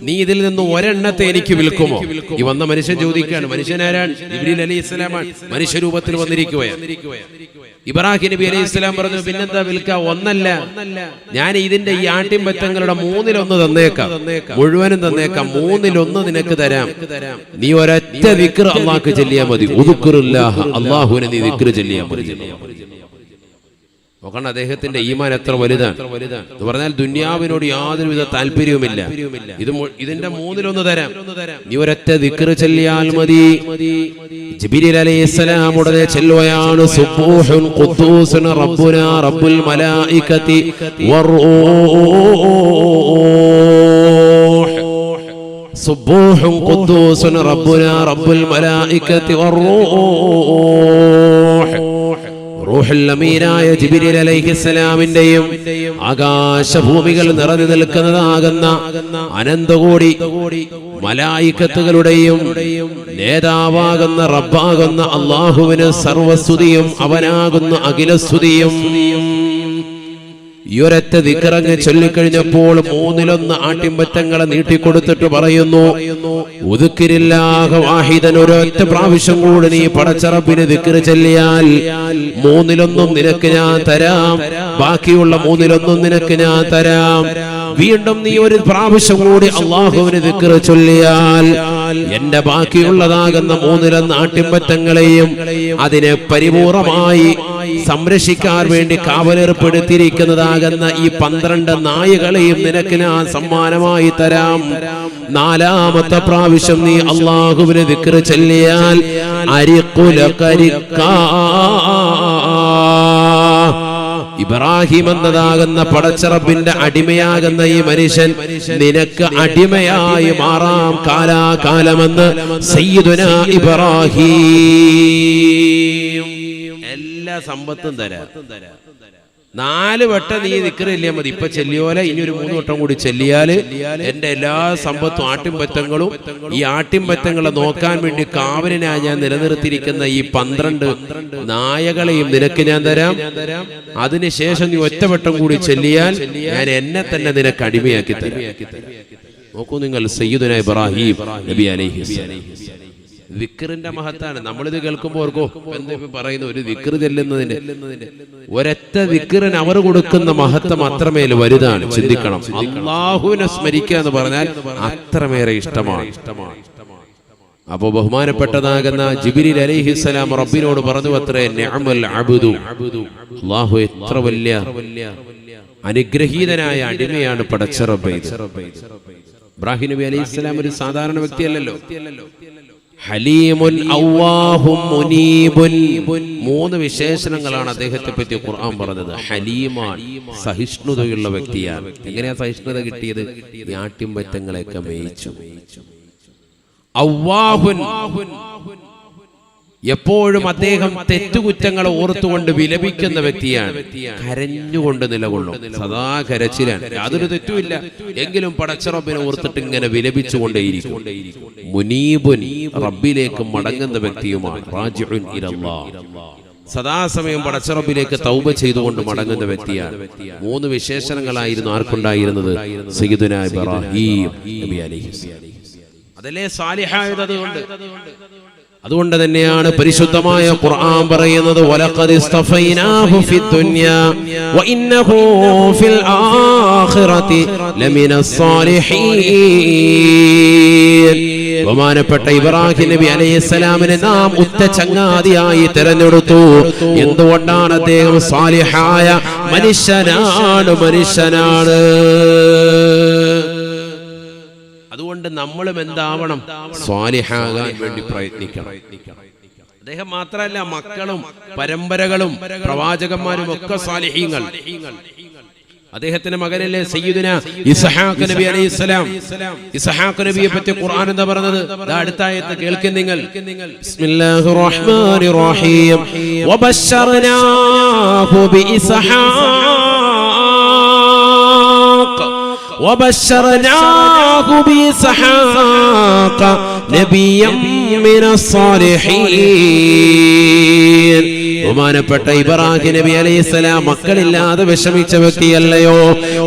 നീ ഇതിൽ നിന്ന് ഒരെണ്ണത്തെ എനിക്ക് വിൽക്കുമോ? ഈ വന്ന മനുഷ്യൻ ചോദിക്കുകയാണ്. മനുഷ്യനാരാണ്? ജിബ്രീൽ അലൈഹിസ്സലാമാണ്. മനുഷ്യരൂപത്തിൽ വന്നിരിക്കുകയാണ്. ഇബ്രാഹിം നബി അലൈഹിസ്സലാം പറഞ്ഞു, പിന്നെന്താ വിൽക്കാം? ഒന്നല്ല, ഞാൻ ഇതിന്റെ ഈ ആട്ടിൻപറ്റങ്ങളുടെ 1/3 തന്നേക്കാം, മുഴുവനും തന്നേക്കാം, 1/3 നിനക്ക് തരാം. നീ ഒരൊറ്റ ദിക്ർ അല്ലാഹുക്ക് ചൊല്ലിയാൽ മതി. ഉദ്കുറുല്ലാഹ, അല്ലാഹുവിനെ നീ ദിക്ർ ചൊല്ലിയാൽ മതി. നോക്കണം അദ്ദേഹത്തിന്റെ ഈമാൻ എത്ര വലുതാണ് എന്ന് പറഞ്ഞാൽ, ദുനിയാവിനോട് യാതൊരുവിധ താല്പര്യവുമില്ല. ഇതിന്റെ 1/3 തരാം, നീ ഒരൊറ്റ ദിക്ർ ചൊല്ലിയാൽ മതി. ജിബ്രീൽ അലൈഹിസ്സലാം ഉടനെ ചൊല്ലുകയാണ്, സുബ്ബൂഹുൻ ഖുദ്ദൂസുൻ റബ്ബുനാ റബ്ബുൽ മലായികതി വറൂഹ്. സുബ്ബൂഹുൻ ഖുദ്ദൂസുൻ റബ്ബുനാ റബ്ബുൽ മലായികതി വറൂഹ്. റൂഹുൽ അമീനായ ജിബ്രീൽ അലൈഹിസ്സലാമിന്റെയും ആകാശഭൂമികൾ നിറഞ്ഞു നിൽക്കുന്നതാകുന്ന അനന്തകോടി മലായികത്തുകളുടെയും നേതാവാകുന്ന റബ്ബാകുന്ന അല്ലാഹുവിന് സർവസ്തുതിയും അവനാകുന്ന അഖിലസ്തുതിയും. ഈ ഒരൊറ്റ ദിക്റങ്ങ് ചൊല്ലിക്കഴിഞ്ഞപ്പോൾ 1/3 ആട്ടിൻപറ്റങ്ങളെ നീട്ടിക്കൊടുത്തിട്ട് പറയുന്നു, ഉദ്കിരില്ലാഹ വാഹിദൻ, ഒരൊറ്റ പ്രാവശ്യം കൂടി നീ പടച്ച റബ്ബിനെ ദിക്ർ ചൊല്ലിയാൽ 1/3 നിനക്ക് ഞാൻ തരാം, ബാക്കിയുള്ള 1/3 നിനക്ക് ഞാൻ തരാം. വീണ്ടും നീ ഒരു പ്രാവശ്യം കൂടി അല്ലാഹുവിനെ ദിക്ർ ചൊല്ലിയാൽ എന്റെ ബാക്കിയുള്ളതാകുന്ന 1/3 ആട്ടിൻപറ്റങ്ങളെയും അതിനെ പരിപൂർണമായി സംരക്ഷിക്കാൻ വേണ്ടി കാവലേർപ്പെടുത്തിയിരിക്കുന്നതാകുന്ന ഈ 12 നായകളെയും നിനക്ക് ഞാൻ സമ്മാനമായി തരാം. 4ാമത്തെ പ്രാവശ്യം നീ അല്ലാഹുവിനെ ദിക്ർ ചൊല്ലിയാൽ ഇബ്രാഹിം എന്നതാകുന്ന പടച്ചറബിന്റെ അടിമയാകുന്ന ഈ മനുഷ്യൻ നിനക്ക് അടിമയായി മാറാം കാലാകാലമെന്ന് സയ്യിദുനാ ഇബ്രാഹിം. എല്ലാ സമ്പത്തും തരാം, 4 വട്ടം നീ ദിക്ർ ചൊല്ലിയാൽ മതി. ഇപ്പൊ ചെല്ലിയോലെ ഇനി ഒരു 3 വട്ടം കൂടി ചെല്ലിയാല് എന്റെ എല്ലാ സമ്പത്തും ആട്ടിൻപറ്റങ്ങളും, ഈ ആട്ടിൻപറ്റങ്ങളെ നോക്കാൻ വേണ്ടി കാവലിനായി ഞാൻ നിലനിർത്തിയിരിക്കുന്ന ഈ 12 നായകളെയും നിനക്ക് ഞാൻ തരാം. അതിനുശേഷം നീ ഒറ്റവട്ടം കൂടി ചെല്ലിയാൽ ഞാൻ എന്നെ തന്നെ നിനക്ക് അടിമയാക്കി തരാം. നോക്കൂ നിങ്ങൾ, സയ്യിദുനാ ഇബ്രാഹിം നബി അലൈഹിസ്സലാം. ദിക്റിന്റെ മഹത്താണ്. നമ്മളിത് കേൾക്കുമ്പോൾ ഓർക്കോ എന്താ പറയുന്ന, ഒരു ദിക്ർ ചെല്ലുന്നതിന്റെ ഒരൊറ്റ ദിക്റിന് അവർ കൊടുക്കുന്ന മഹത്വം അത്രമേൽ വലുതാണ്. ചിന്തിക്കണം, അല്ലാഹുവിനെ സ്മരിക്കുക എന്ന് പറഞ്ഞാൽ അത്രമേറെ ഇഷ്ടമാണ്. അപ്പോ ബഹുമാനപ്പെട്ടതാകുന്ന ജിബ്രീൽ അലൈഹിസ്സലാം റബ്ബിനോട് പറഞ്ഞു അത്രേ, നിഅമൽ അബ്ദു, അല്ലാഹു എത്ര വലിയ അനുഗ്രഹീതനായ അടിമയാണ് പടച്ച റബ്ബേ. ഇബ്രാഹിം നബി അലൈഹിസ്സലാം ഒരു സാധാരണ വ്യക്തിയല്ലല്ലോ. ഹലീമുൻ അവ്വാഹും മുനീബുൻ, 3 വിശേഷണങ്ങളാണ് അദ്ദേഹത്തെ പറ്റി ഖുർആൻ പറഞ്ഞത്. ഹലീമാണ്, സഹിഷ്ണുതയുള്ള വ്യക്തിയാണ്. എങ്ങനെയാ സഹിഷ്ണുത കിട്ടിയത്? ആട്ടിൻപറ്റങ്ങളെയൊക്കെ മേയിച്ചു. അവ്വാഹുൻ, എപ്പോഴും അദ്ദേഹം തെറ്റുകുറ്റങ്ങളെ ഓർത്തുകൊണ്ട് വിലപിക്കുന്ന വ്യക്തിയാണ്. കരഞ്ഞുകൊണ്ട് നിലകൊള്ളും, സദാ കരച്ചിലാണ്, യാതൊരു തെറ്റുമില്ല, എങ്കിലും പടച്ച റബ്ബിനെ ഓർത്തിട്ട് ഇങ്ങനെ വിലപിച്ചുകൊണ്ടേയിരിക്കും. മുനീബുൻ, റബ്ബിലേക്ക് മടങ്ങുന്ന വ്യക്തിയുമാണ്. റാജിഉൻ ഇലല്ലാഹ്, സദാസമയം പടച്ച റബ്ബിലേക്ക് തൗബ ചെയ്തുകൊണ്ട് മടങ്ങുന്ന വ്യക്തിയാണ്. 3 വിശേഷണങ്ങളായിരുന്നു ആർക്കുണ്ടായിരുന്നത്? സയ്യിദുനാ ഇബ്രാഹിം നബി അലൈഹിസ്സലാം. അതല്ലേ സാലിഹായത്. അതുകൊണ്ട് തന്നെയാണ് പരിശുദ്ധമായ ഖുർആൻ പറയുന്നത്, വലഖദ് ഇസ്തഫൈനാഹു ഫിദ്ദുനിയാ വഇന്നഹു ഫിൽ ആഖിറതി ലമിനസ് സാലിഹീൻ. ബഹുമാനപ്പെട്ട ഇബ്രാഹിം നബി അലൈഹിസ്സലാമിനെ നാം ഉറ്റ ചങ്ങാതിയായി തിരഞ്ഞെടുത്തു. എന്തുകൊണ്ടാണ്? അദ്ദേഹം സാലിഹായ മനുഷ്യനാണ്. അതുകൊണ്ട് നമ്മളും എന്താവണം? സ്വാലിഹാകാൻ വേണ്ടി പ്രയത്നിക്കണം. അദ്ദേഹം മാത്രമല്ല, മക്കളും പരമ്പരകളും പ്രവാചകന്മാരും ഒക്കെ സാലിഹീങ്ങൾ. അദ്ദേഹത്തിന്റെ മകനല്ലേ സയ്യിദുന ഇസ്ഹാഖ് നബി അലൈഹിസ്സലാം. ഇസ്ഹാഖ് നബിയെ പറ്റി ഖുർആൻ എന്താ പറഞ്ഞത്? അടുത്ത ആയത്ത് കേൾക്കും നിങ്ങൾ. ബിസ്മില്ലാഹിർ റഹ്മാനിർ റഹീം വബശ്ശർനാഹു ബിഇസ്ഹാഖ നബിയ്യം മിനസ് സാലിഹീൻ. ബഹുമാനപ്പെട്ട ഇബ്രാഹിം നബി അലൈഹിസ്സലാം മക്കളില്ലാതെ വിഷമിച്ച വ്യക്തിയല്ലയോ?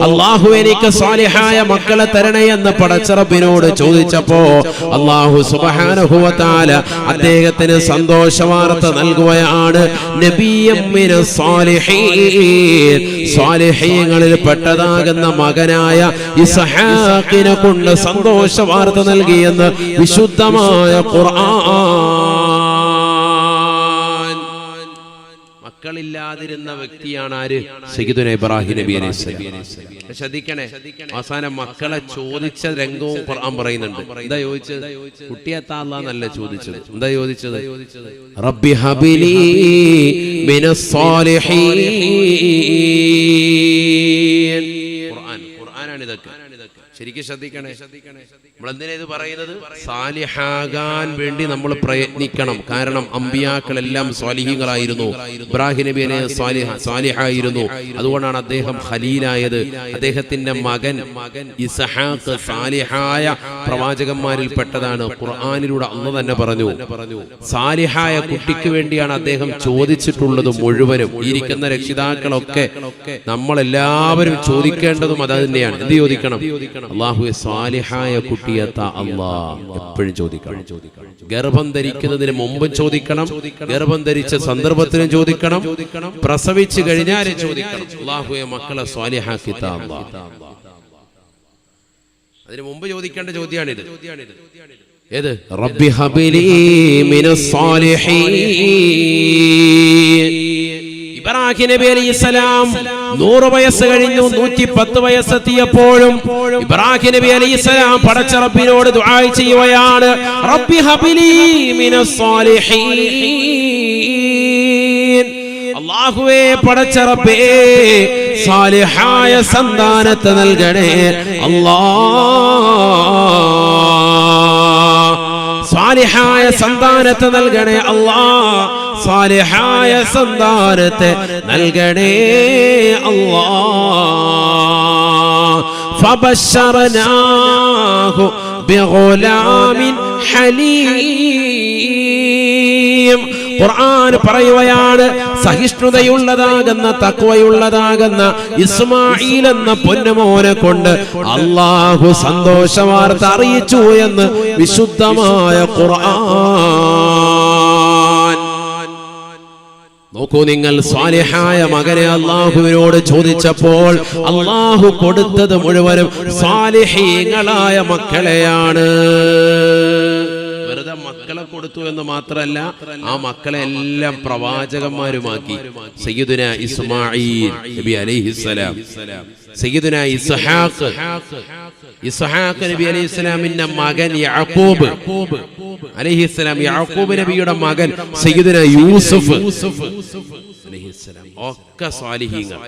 അല്ലാഹു എനിക്ക് സാലിഹായ മക്കളെ തരണേ എന്ന് പടച്ച റബ്ബിനോട് ചോദിച്ചപ്പോ അല്ലാഹു സുബ്ഹാനഹു വ തആല അദ്ദേഹത്തിന് സന്തോഷവാർത്ത നൽകുകയാണ്. നബിയ്യം മിനസ് സാലിഹീൻ, സാലിഹീങ്ങളിൽ പെട്ടതാകുന്ന മകനായ ഇസ്ഹാഖിനെ കൊണ്ട് സന്തോഷവാർത്ത നൽകിയെന്ന് വിശുദ്ധമായ ഖുർആൻ. മക്കളില്ലാതിരുന്ന വ്യക്തിയാണ് ആര്? സയ്യിദുന ഇബ്രാഹിം നബി അലൈഹിസ്സലാം. ശ്രദ്ധിക്കണേ, അവസാനം മക്കളെ ചോദിച്ച രംഗവും ഖുർആൻ പറയുന്നുണ്ട്. എന്താ ചോദിച്ചത്? കുട്ടിയെത്താ അല്ലാഹുവല്ല ചോദിച്ചത്. എന്താ ചോദിച്ചത്? റബ്ബി ഹബിലി മിനസ് സാലിഹീൻ. ഖുർആനാണ് ഇതൊക്കെ. ശരിക്കും ശ്രദ്ധിക്കണേ. നമ്മൾ എന്തിനാ ഇത് പറയുന്നത്? സാലിഹാകാൻ വേണ്ടി നമ്മൾ പ്രയത്നിക്കണം. കാരണം അമ്പിയാക്കളെല്ലാം സ്വാലിഹീങ്ങളായിരുന്നു. ഇബ്രാഹിം നബി സ്വാലിഹായിരുന്നു. അതുകൊണ്ടാണ് അദ്ദേഹം ഖലീലായത്. അദ്ദേഹത്തിന്റെ മകൻ ഇസ്ഹാഖ് സാലിഹായ പ്രവാചകന്മാരിൽ പെട്ടതാണ്. ഖുർആനിലൂടെ അല്ലാഹു തന്നെ പറഞ്ഞു, സാലിഹായ കുട്ടിക്ക് വേണ്ടിയാണ് അദ്ദേഹം ചോദിച്ചിട്ടുള്ളത് മുഴുവനും. ഇരിക്കുന്ന രക്ഷിതാക്കളൊക്കെ നമ്മളെല്ലാവരും ചോദിക്കേണ്ടതും അത് തന്നെയാണ്. എന്ത് ചോദിക്കണം? അല്ലാഹുവേ സാലിഹായ കുട്ടിയെത്താ അല്ലാഹ് എപ്പോഴും ചോദിക്കണം. ഗർഭം ധരിക്കുന്നതിന് മുമ്പും ചോദിക്കണം, ഗർഭം ധരിച്ച സന്ദർഭത്തിനും ചോദിക്കണം, പ്രസവിച്ചു കഴിഞ്ഞാലും ചോദിക്കണം. അല്ലാഹുവേ മക്കളെ സ്വാലിഹാക്കി താ അല്ലാഹ്. അതിനു മുമ്പ് ചോദിക്കേണ്ട ചോദ്യമാണിത്. ഏത്? റബ്ബി ഹബിലി മിനസ് സാലിഹീൻ. ഇബ്രാഹിം നബി അലൈഹിസ്സലാം 100 വയസ്സ് കഴിഞ്ഞു. 110 വയസ്സെത്തിയപ്പോഴും ഇബ്രാഹിം നബി അലൈഹിസ്സലാം പടച്ച റബ്ബിനോട് ദുആ ചെയ്യുകയാണ്, റബ്ബി ഹബിലി മിനസ് സാലിഹീൻ. അല്ലാഹുവേ പടച്ച റബ്ബേ സാലിഹായ സന്താനത്തെ നൽകണേ അല്ലാഹ്. സാലിഹായ സന്താനത്തെ നൽകണേ അല്ലാഹ്. സാലിഹായ സന്താനത്തെ നൽകണേ അല്ലാഹ്. ഫബശ്ശർനാഹു ബിഗുലാമിൻ ഹലീം. ഖുർആൻ പറയുകയാണ്, സഹിഷ്ണുതയുള്ളതാകുന്ന തഖ്വയുള്ളതാകുന്ന ഇസ്മാഈൽ എന്ന പൊന്നുമോനെ കൊണ്ട് അല്ലാഹു സന്തോഷവാർത്ത അറിയിച്ചു എന്ന് വിശുദ്ധമായ ഖുർആൻ. നോക്കൂ നിങ്ങൾ, സ്വാലിഹായ മകനെ അല്ലാഹുവിനോട് ചോദിച്ചപ്പോൾ അല്ലാഹു കൊടുത്തത് മുഴുവനും സ്വാലിഹീങ്ങളായ മക്കളെയാണ്. വെറുതെ മക്കളെ കൊടുത്തു എന്ന് മാത്രമല്ല, ആ മക്കളെ എല്ലാം പ്രവാചകന്മാരുമാക്കി. സയ്യിദുന ഇസ്മാഈൽ നബി അലൈഹിസ്സലാം, സയ്യിദുന ഇസ്ഹാഖ് നബി അലൈഹിസ്സലാമിന്റെ മകൻ യാക്കൂബ് അലൈഹിസ്സലാം, യാക്കൂബ് നബിയുടെ മകൻ സയ്യിദുന യൂസുഫ് അലൈഹിസ്സലാം, ഒക്കെ സ്വാലിഹീങ്ങൾ.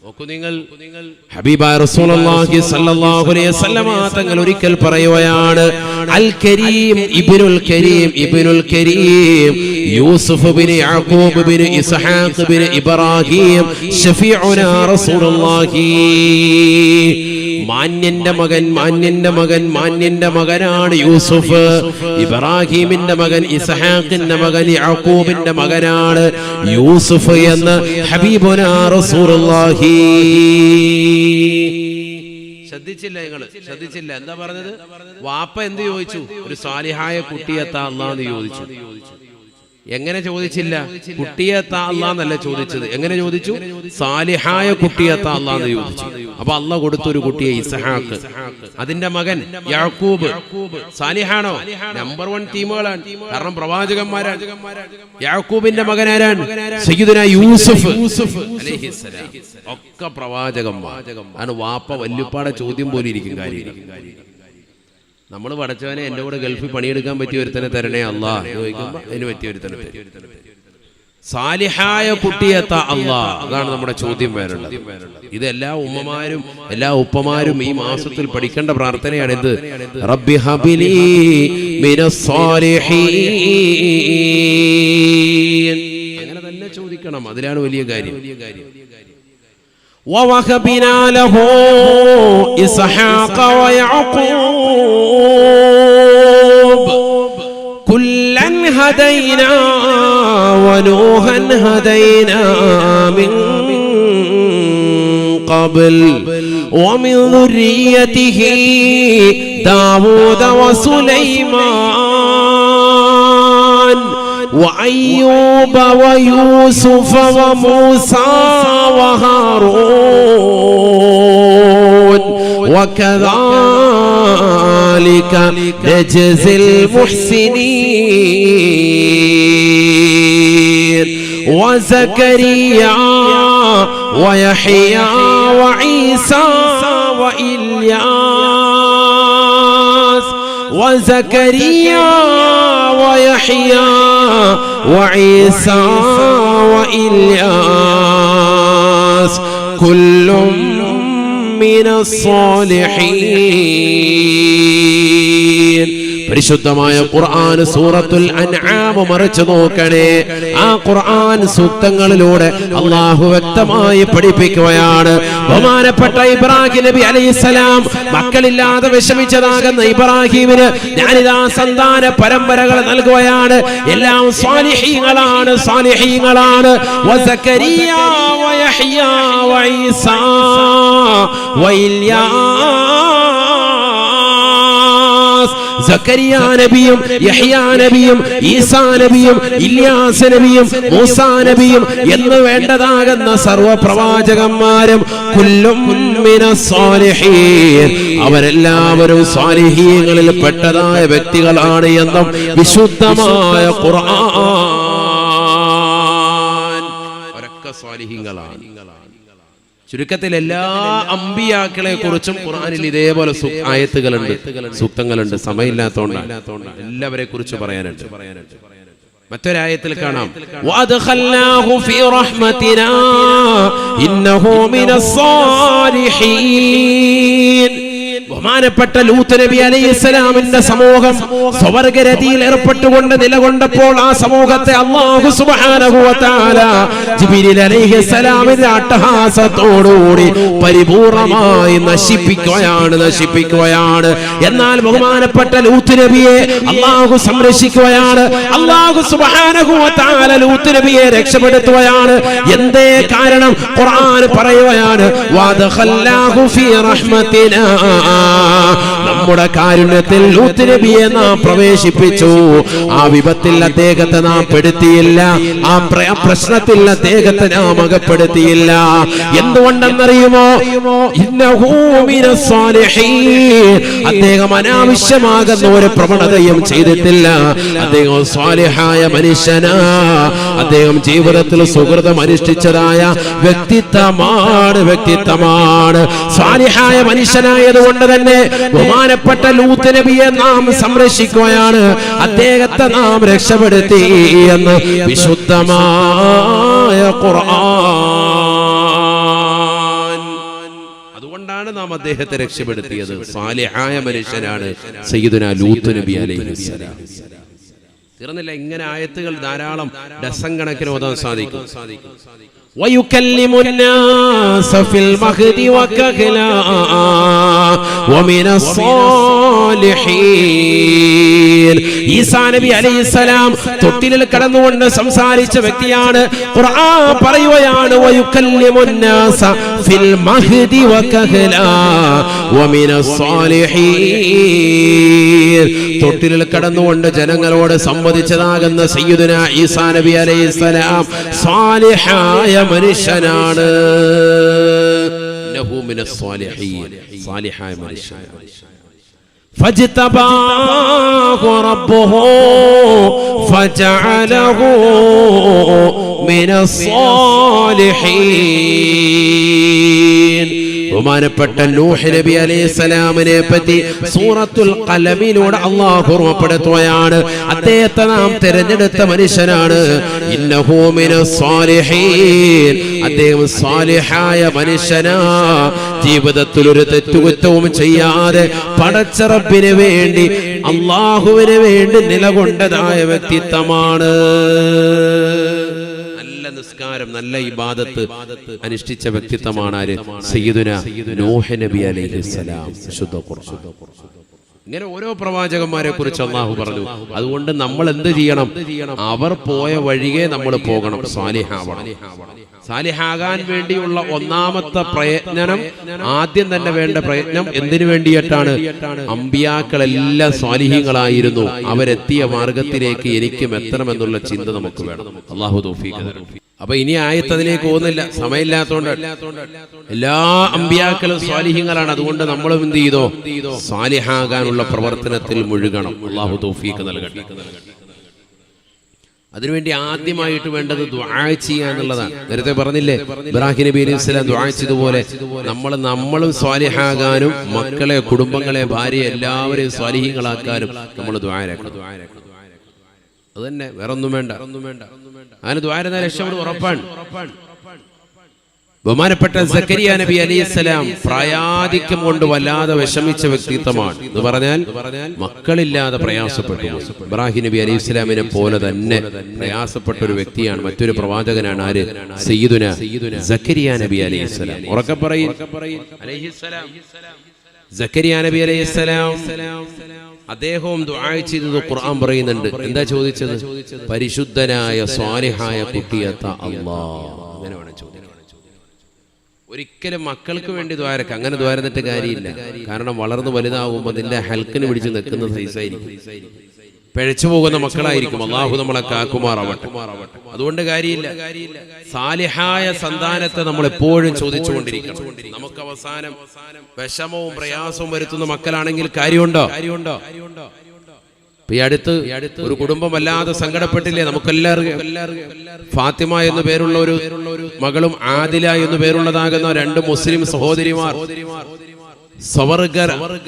നോക്കൂ നിങ്ങൾ, ഹബീബായ റസൂലുള്ളാഹി സ്വല്ലല്ലാഹു അലൈഹി വസല്ലമ തങ്ങൾ ഒരിക്കൽ പറയുകയാണ്, അൽ കരീം ഇബ്നുൽ കരീം ഇബ്നുൽ കരീം യൂസുഫ് ബിൻ യാക്കൂബ് ബിൻ ഇസ്ഹാഖ് ബിൻ ഇബ്രാഹിം ശഫീഉനാ റസൂലുള്ളാഹി. മാന്യന്റെ മകൻ, മാന്യന്റെ മകൻ, മാന്യന്റെ മകനാണ് യൂസുഫ്. ഇബ്രാഹിമിന്റെ മകൻ, ഇസ്ഹാഖിന്റെ മകൻ, യാക്കൂബിന്റെ മകനാണ് യൂസുഫ് എന്ന് ഹബീബുനാ റസൂലുള്ളാഹി. ശ്രദ്ധിച്ചില്ല നിങ്ങൾ? ശ്രദ്ധിച്ചില്ല? എന്താ പറഞ്ഞത്? വാപ്പ എന്ത് ചോദിച്ചു? ഒരു സാലിഹായ കുട്ടിയെത്താ അല്ലാഹ് എന്ന് ചോദിച്ചു. എങ്ങനെ ചോദിച്ചില്ല? കുട്ടിയെത്താ അല്ലാഹ് എന്നല്ല ചോദിച്ചത്. എങ്ങനെ ചോദിച്ചു? സാലിഹായ കുട്ടിയെത്താ അല്ലാഹ് എന്ന് ചോദിച്ചു. അപ്പൊ അല്ലാഹ് കൊടുത്തൊരു കുട്ടിയെ ഇസ്ഹാഖ്. അതിന്റെ മകൻ യാക്കൂബ് സാലിഹാണോ? നമ്പർ 1 ടീമുകളാണ്, കാരണം പ്രവാചകന്മാരാണ്. യാക്കൂബിന്റെ മകൻ ആരാണ്? സയ്യിദുനാ യൂസുഫ് അലൈഹിസ്സലാം, ഒക്കെ പ്രവാചകന്മാർ. ആണ് വാപ്പ വല്യുപ്പാടെ ചോദ്യം പോലെ ഇരിക്കും കാര്യം. നമ്മൾ പടച്ചവനെ എൻ്റെ കൂടെ ഗൾഫിൽ പണിയെടുക്കാൻ പറ്റിയ ഒരുത്തനെ തരണേ അല്ലാഹ് ചോദിക്കുമ്പോൾ അതിന് പറ്റിയ ഒരുത്തനെ തരും. സാലിഹായ കുട്ടിയെത്ത അല്ലാഹ്, അതാണ് നമ്മുടെ ചോദ്യം വരേണ്ടത്. ഇത് എല്ലാ ഉമ്മമാരും എല്ലാ ഉപ്പമാരും ഈ മാസത്തിൽ പഠിക്കേണ്ട പ്രാർത്ഥനയാണ്. ഇത് റബ്ബി ഹബിലി മിനസ് സാലിഹീൻ, അങ്ങനെ തന്നെ ചോദിക്കണം. അതിലാണ് വലിയ കാര്യം. ووهبنا له إسحاق ويعقوب كلا هدينا ونوحا هدينا من قبل ومن ذريته داود وسليمان وأيوب ويوسف وموسى وهارون وكذلك نجزي المحسنين وزكريا ويحيى وعيسى وإلياس وزكريا ويحيى وعيسى وإلياس كل من الصالحين. പരിശുദ്ധമായ ഖുർആൻ സൂറത്തുൽ അൻആം മറിച്ചു നോക്കണേ. ആ ഖുർആൻ സൂക്തങ്ങളിലൂടെ അല്ലാഹു വ്യക്തമായി പഠിപ്പിക്കുകയാണ്. ബഹുമാനപ്പെട്ട ഇബ്രാഹിം നബി അലൈഹിസ്സലാം മക്കളില്ലാതെ വിഷമിച്ചതാകുന്ന ഇബ്രാഹിമിന് ഞാനിതാ സന്താന പരമ്പരകൾ നൽകുകയാണ്. എല്ലാം സ്വാലിഹീങ്ങളാണ്, സ്വാലിഹീങ്ങളാണ്. വസകരിയ വയഹ്യ വഈസാ വഇല്യാസ്, സക്കരിയ നബിയും യഹ്യാ നബിയും ഈസാ നബിയും ഇല്യാസ് നബിയും മൂസാ നബിയും എന്ന് വേണ്ടതാകുന്ന സർവ്വ പ്രവാചകന്മാരും കുല്ലും മിനസ് സാലിഹീൻ, അവരെല്ലാവരും സാലിഹീങ്ങളിൽ പെട്ടതായ വ്യക്തികളാണ് എന്നും വിശുദ്ധമായ ഖുർആൻ. അവരൊക്കെ സാലിഹീങ്ങളാണ്. ചുരുക്കത്തിൽ എല്ലാ അമ്പിയാക്കളെ കുറിച്ചും ഖുർആനിൽ ഇതേപോലെ ആയത്തുകളുണ്ട്, സൂക്തങ്ങളുണ്ട്. സമയമില്ലാത്തതുകൊണ്ടാണ് എല്ലാവരെ കുറിച്ച് പറയാനുണ്ട്. മറ്റൊരായത്തിൽ കാണാം വഅദ്ഖൽനാഹു ഫീ റഹ്മതിനാ ഇന്നഹു മിനസ് സാലിഹീൻ. ബഹുമാനപ്പെട്ട ലൂത്ത് നബി അലൈഹിസ്സലാമിന്റെ സമൂഹം സ്വർഗ്ഗരതിയിൽ ഏർപ്പെട്ടുകൊണ്ട് നിലകൊണ്ടപ്പോൾ ആ സമൂഹത്തെ അല്ലാഹു സുബ്ഹാനഹു വ തആല ജിബ്രീൽ അലൈഹിസ്സലാമിന്റെ അട്ടഹാസത്തോടുകൂടി പരിപൂർണമായി നശിപ്പിക്കുകയാണ്. എന്നാൽ ബഹുമാനപ്പെട്ട ലൂത്ത് നബിയെ അല്ലാഹു സംരക്ഷിക്കുകയാണ്. അല്ലാഹു സുബ്ഹാനഹു വ തആല ലൂത്ത് നബിയെ രക്ഷപ്പെടുത്തുകയാണ്. എന്തേ കാരണം? ഖുർആൻ പറയുകയാണ് വഅദ്ഖൽനാഹു ഫീ റഹ്മതിനാ, നമ്മുടെ കാരുണ്യത്തിൽ ലൂത്ത് നബിയെ നാം പ്രവേശിപ്പിച്ചു. ആ വിപത്തിൽ അദ്ദേഹത്തെ നാം പെടുത്തിയില്ല, ആ പ്രശ്നത്തിൽ അദ്ദേഹത്തെ നാം അകപ്പെടുത്തിയില്ല. എന്തുകൊണ്ടെന്നറിയുമോ? ഇന്നഹു മിനസ് സാലിഹീൻ, അദ്ദേഹം അനാവശ്യമാകുന്ന ഒരു പ്രവണതയും ചെയ്തിട്ടില്ല. അദ്ദേഹം സാലിഹായ മനുഷ്യനാ. അദ്ദേഹം ജീവിതത്തിൽ സുഹൃതം അനുഷ്ഠിച്ചതായ വ്യക്തിത്വമാണ്. സാലിഹായ മനുഷ്യനായതുകൊണ്ട് തന്നെ ബഹുമാനപ്പെട്ട ലൂത്ത് നബിയെ നാം സംരക്ഷിക്കുകയാണ്. അദ്ദേഹത്തെ നാം രക്ഷപ്പെടുത്തി എന്ന് വിശുദ്ധമായ ഖുർആൻ. അതുകൊണ്ടാണ് നാം അദ്ദേഹത്തെ രക്ഷപ്പെടുത്തിയത്. സാലിഹായ മനുഷ്യനാണ് സയ്യിദുനാ ലൂത്ത് നബി അലൈഹിസ്സലാം. തീർന്നില്ല, ഇങ്ങനെ ആയത്തുകൾ ധാരാളം ഡസൻ കണക്കിന് ഓതാൻ സാധിക്കും. ويكلم الناس في المهد وكهلا ومن الصالحين. ഈസാ നബി അലൈഹിസ്സലാം തൊട്ടിലിൽ കടന്നുകൊണ്ട് സംസാരിച്ച വ്യക്തിയാണ്. ഖുർആൻ പറയുകയാണ് വയുകല്ലിമു الناس في المهد وكهلا ومن الصالحين. തൊട്ടിലിൽ കടന്നുകൊണ്ട് ജനങ്ങളോട് സംവദിച്ചതാകുന്ന സയ്യിദുനാ ഈസാ നബി അലൈഹിസ്സലാം സാലിഹായ മനുഷ്യനാണ്. ഇന്നഹു മിനസ് സാലിഹീൻ, സാലിഹായ മനുഷ്യനാണ്. فاجتباه ربه فجعله من الصالحين. ബഹുമാനപ്പെട്ട നൂഹ് നബി അലൈഹിസ്സലാമിനെ പറ്റി സൂറത്തുൽ ഖലമിലൂടെ അല്ലാഹു ഓർമ്മപ്പെടുത്തുകയാണ്. അദ്ദേഹത്തെ നാം തിരഞ്ഞെടുത്ത മനുഷ്യനാണ്. ഇന്നഹു മിനസ് സാലിഹീൻ, അദ്ദേഹം സാലിഹായ മനുഷ്യനാ. ജീവിതത്തിൽ ഒരു തെറ്റുകുറ്റവും ചെയ്യാതെ പടച്ച റബ്ബിന് വേണ്ടി അല്ലാഹുവിന് വേണ്ടി നിലകൊണ്ടതായ വ്യക്തിത്വമാണ്. നല്ല നിസ്കാരം, നല്ല ഇബാദത്ത് അനുഷ്ഠിച്ച വ്യക്തിത്വമാണ് ആര്? സയ്യിദുനാ നൂഹ് നബി അലൈഹിസ്സലാം. ശുദ്ധ ഖുർആൻ. ഇങ്ങനെ ഓരോ പ്രവാചകന്മാരെ കുറിച്ച് അല്ലാഹു പറഞ്ഞു. അതുകൊണ്ട് നമ്മൾ എന്ത് ചെയ്യണം? അവർ പോയ വഴിയെ നമ്മൾ പോകണം, സാലിഹാവണം. സാലിഹാകാൻ വേണ്ടിയുള്ള ഒന്നാമത്തെ പ്രയത്നം, ആദ്യം തന്നെ വേണ്ട പ്രയത്നം എന്തിനു വേണ്ടിയിട്ടാണ്? അമ്പിയാക്കളെല്ലാം സ്വാലിഹീങ്ങളായിരുന്നു. അവരെത്തിയ മാർഗത്തിലേക്ക് എനിക്കും എത്തണമെന്നുള്ള ചിന്ത നമുക്ക് വേണം. അല്ലാഹു തൗഫീഖ് തരും. അപ്പൊ ഇനി ആയത്തതിലേക്ക് പോകുന്നില്ല, സമയമില്ലാത്തതുകൊണ്ട്. എല്ലാ അമ്പിയാക്കളും സ്വാലിഹീങ്ങളാണ്. അതുകൊണ്ട് നമ്മളും എന്ത് ചെയ്തോ? സ്വാലിഹാകാനുള്ള പ്രവർത്തനത്തിൽ മുഴുകണം. അല്ലാഹു തൗഫീഖ് നൽകട്ടെ. അതിനുവേണ്ടി ആദ്യമായിട്ട് വേണ്ടത് ദുആ ചെയ്യുക എന്നുള്ളതാണ്. നേരത്തെ പറഞ്ഞില്ലേ, ഇബ്രാഹിം നബി അലൈഹി സ്വലാം ദുആ ചെയ്തതുപോലെ നമ്മളും സ്വാലിഹാകാനും മക്കളെ, കുടുംബങ്ങളെ, ഭാര്യയെ എല്ലാവരെയും സ്വാലിഹീങ്ങളാക്കാനും നമ്മൾ ദുആരക്കണം. അത് തന്നെ, വേറെ ഒന്നും വേണ്ട. അങ്ങനെ ദുആ ചെയ്താൽ രക്ഷപ്പെടും, ഉറപ്പാണ്. ബഹുമാനപ്പെട്ട സക്കരിയ നബി അലൈഹിസ്സലാം പ്രായാധിക്യം കൊണ്ട് വല്ലാതെ വിഷമിച്ച വ്യക്തിത്വമാണ്. എന്ന് പറഞ്ഞാൽ മക്കളില്ലാതെ പ്രയാസപ്പെട്ടു. ഇബ്രാഹിം നബി അലൈഹിസ്സലാമിനെ പോലെ തന്നെ പ്രയാസപ്പെട്ട ഒരു വ്യക്തിയാണ്, മറ്റൊരു പ്രവാചകനാണ്. ആര്? സയ്യിദുനാ സക്കരിയ നബി അലൈഹിസ്സലാം. ഉറക്കെ പറയും, സക്കരിയ നബി അലൈഹിസ്സലാം. അദ്ദേഹവും ദുആ ചെയ്തത് ഖുർആൻ പറയുന്നുണ്ട്. എന്താ ചോദിച്ചത്? പരിശുദ്ധനായ സ്വാലിഹായ കുട്ടിയത്ത അല്ലാഹ്. അങ്ങനെ വേണം ചോദിക്കാൻ. ഒരിക്കലും മക്കൾക്ക് വേണ്ടി ദ്വാരക്ക, അങ്ങനെ ദ്വാരന്നിട്ട് കാര്യമില്ല. കാരണം വളർന്നു വലുതാകുമ്പോൾ അതിന്റെ ഹൽക്കിന് പിടിച്ച് നിൽക്കുന്ന സൈസായിരിക്കും, പിഴച്ചു പോകുന്ന മക്കളായിരിക്കും. അല്ലാഹു നമ്മളെ കാക്കുമാറാവട്ടെ. അതുകൊണ്ട് കാര്യമില്ല. സാലിഹായ സന്താനത്തെ നമ്മൾ എപ്പോഴും ചോദിച്ചുകൊണ്ടിരിക്കണം. നമുക്ക് അവസാനം വിഷമവും പ്രയാസവും വരുത്തുന്ന മക്കളാണെങ്കിൽ കാര്യമുണ്ടോ? ഈ അടുത്ത് ഒരു കുടുംബം വല്ലാതെ സങ്കടപ്പെട്ടില്ലേ? നമുക്കെല്ലാവർക്കും ഫാത്തിമ എന്നു പേരുള്ള ഒരു മകളും ആദില എന്നു പേരുള്ളതാകുന്ന 2 മുസ്ലിം സഹോദരിമാർ സ്വർഗ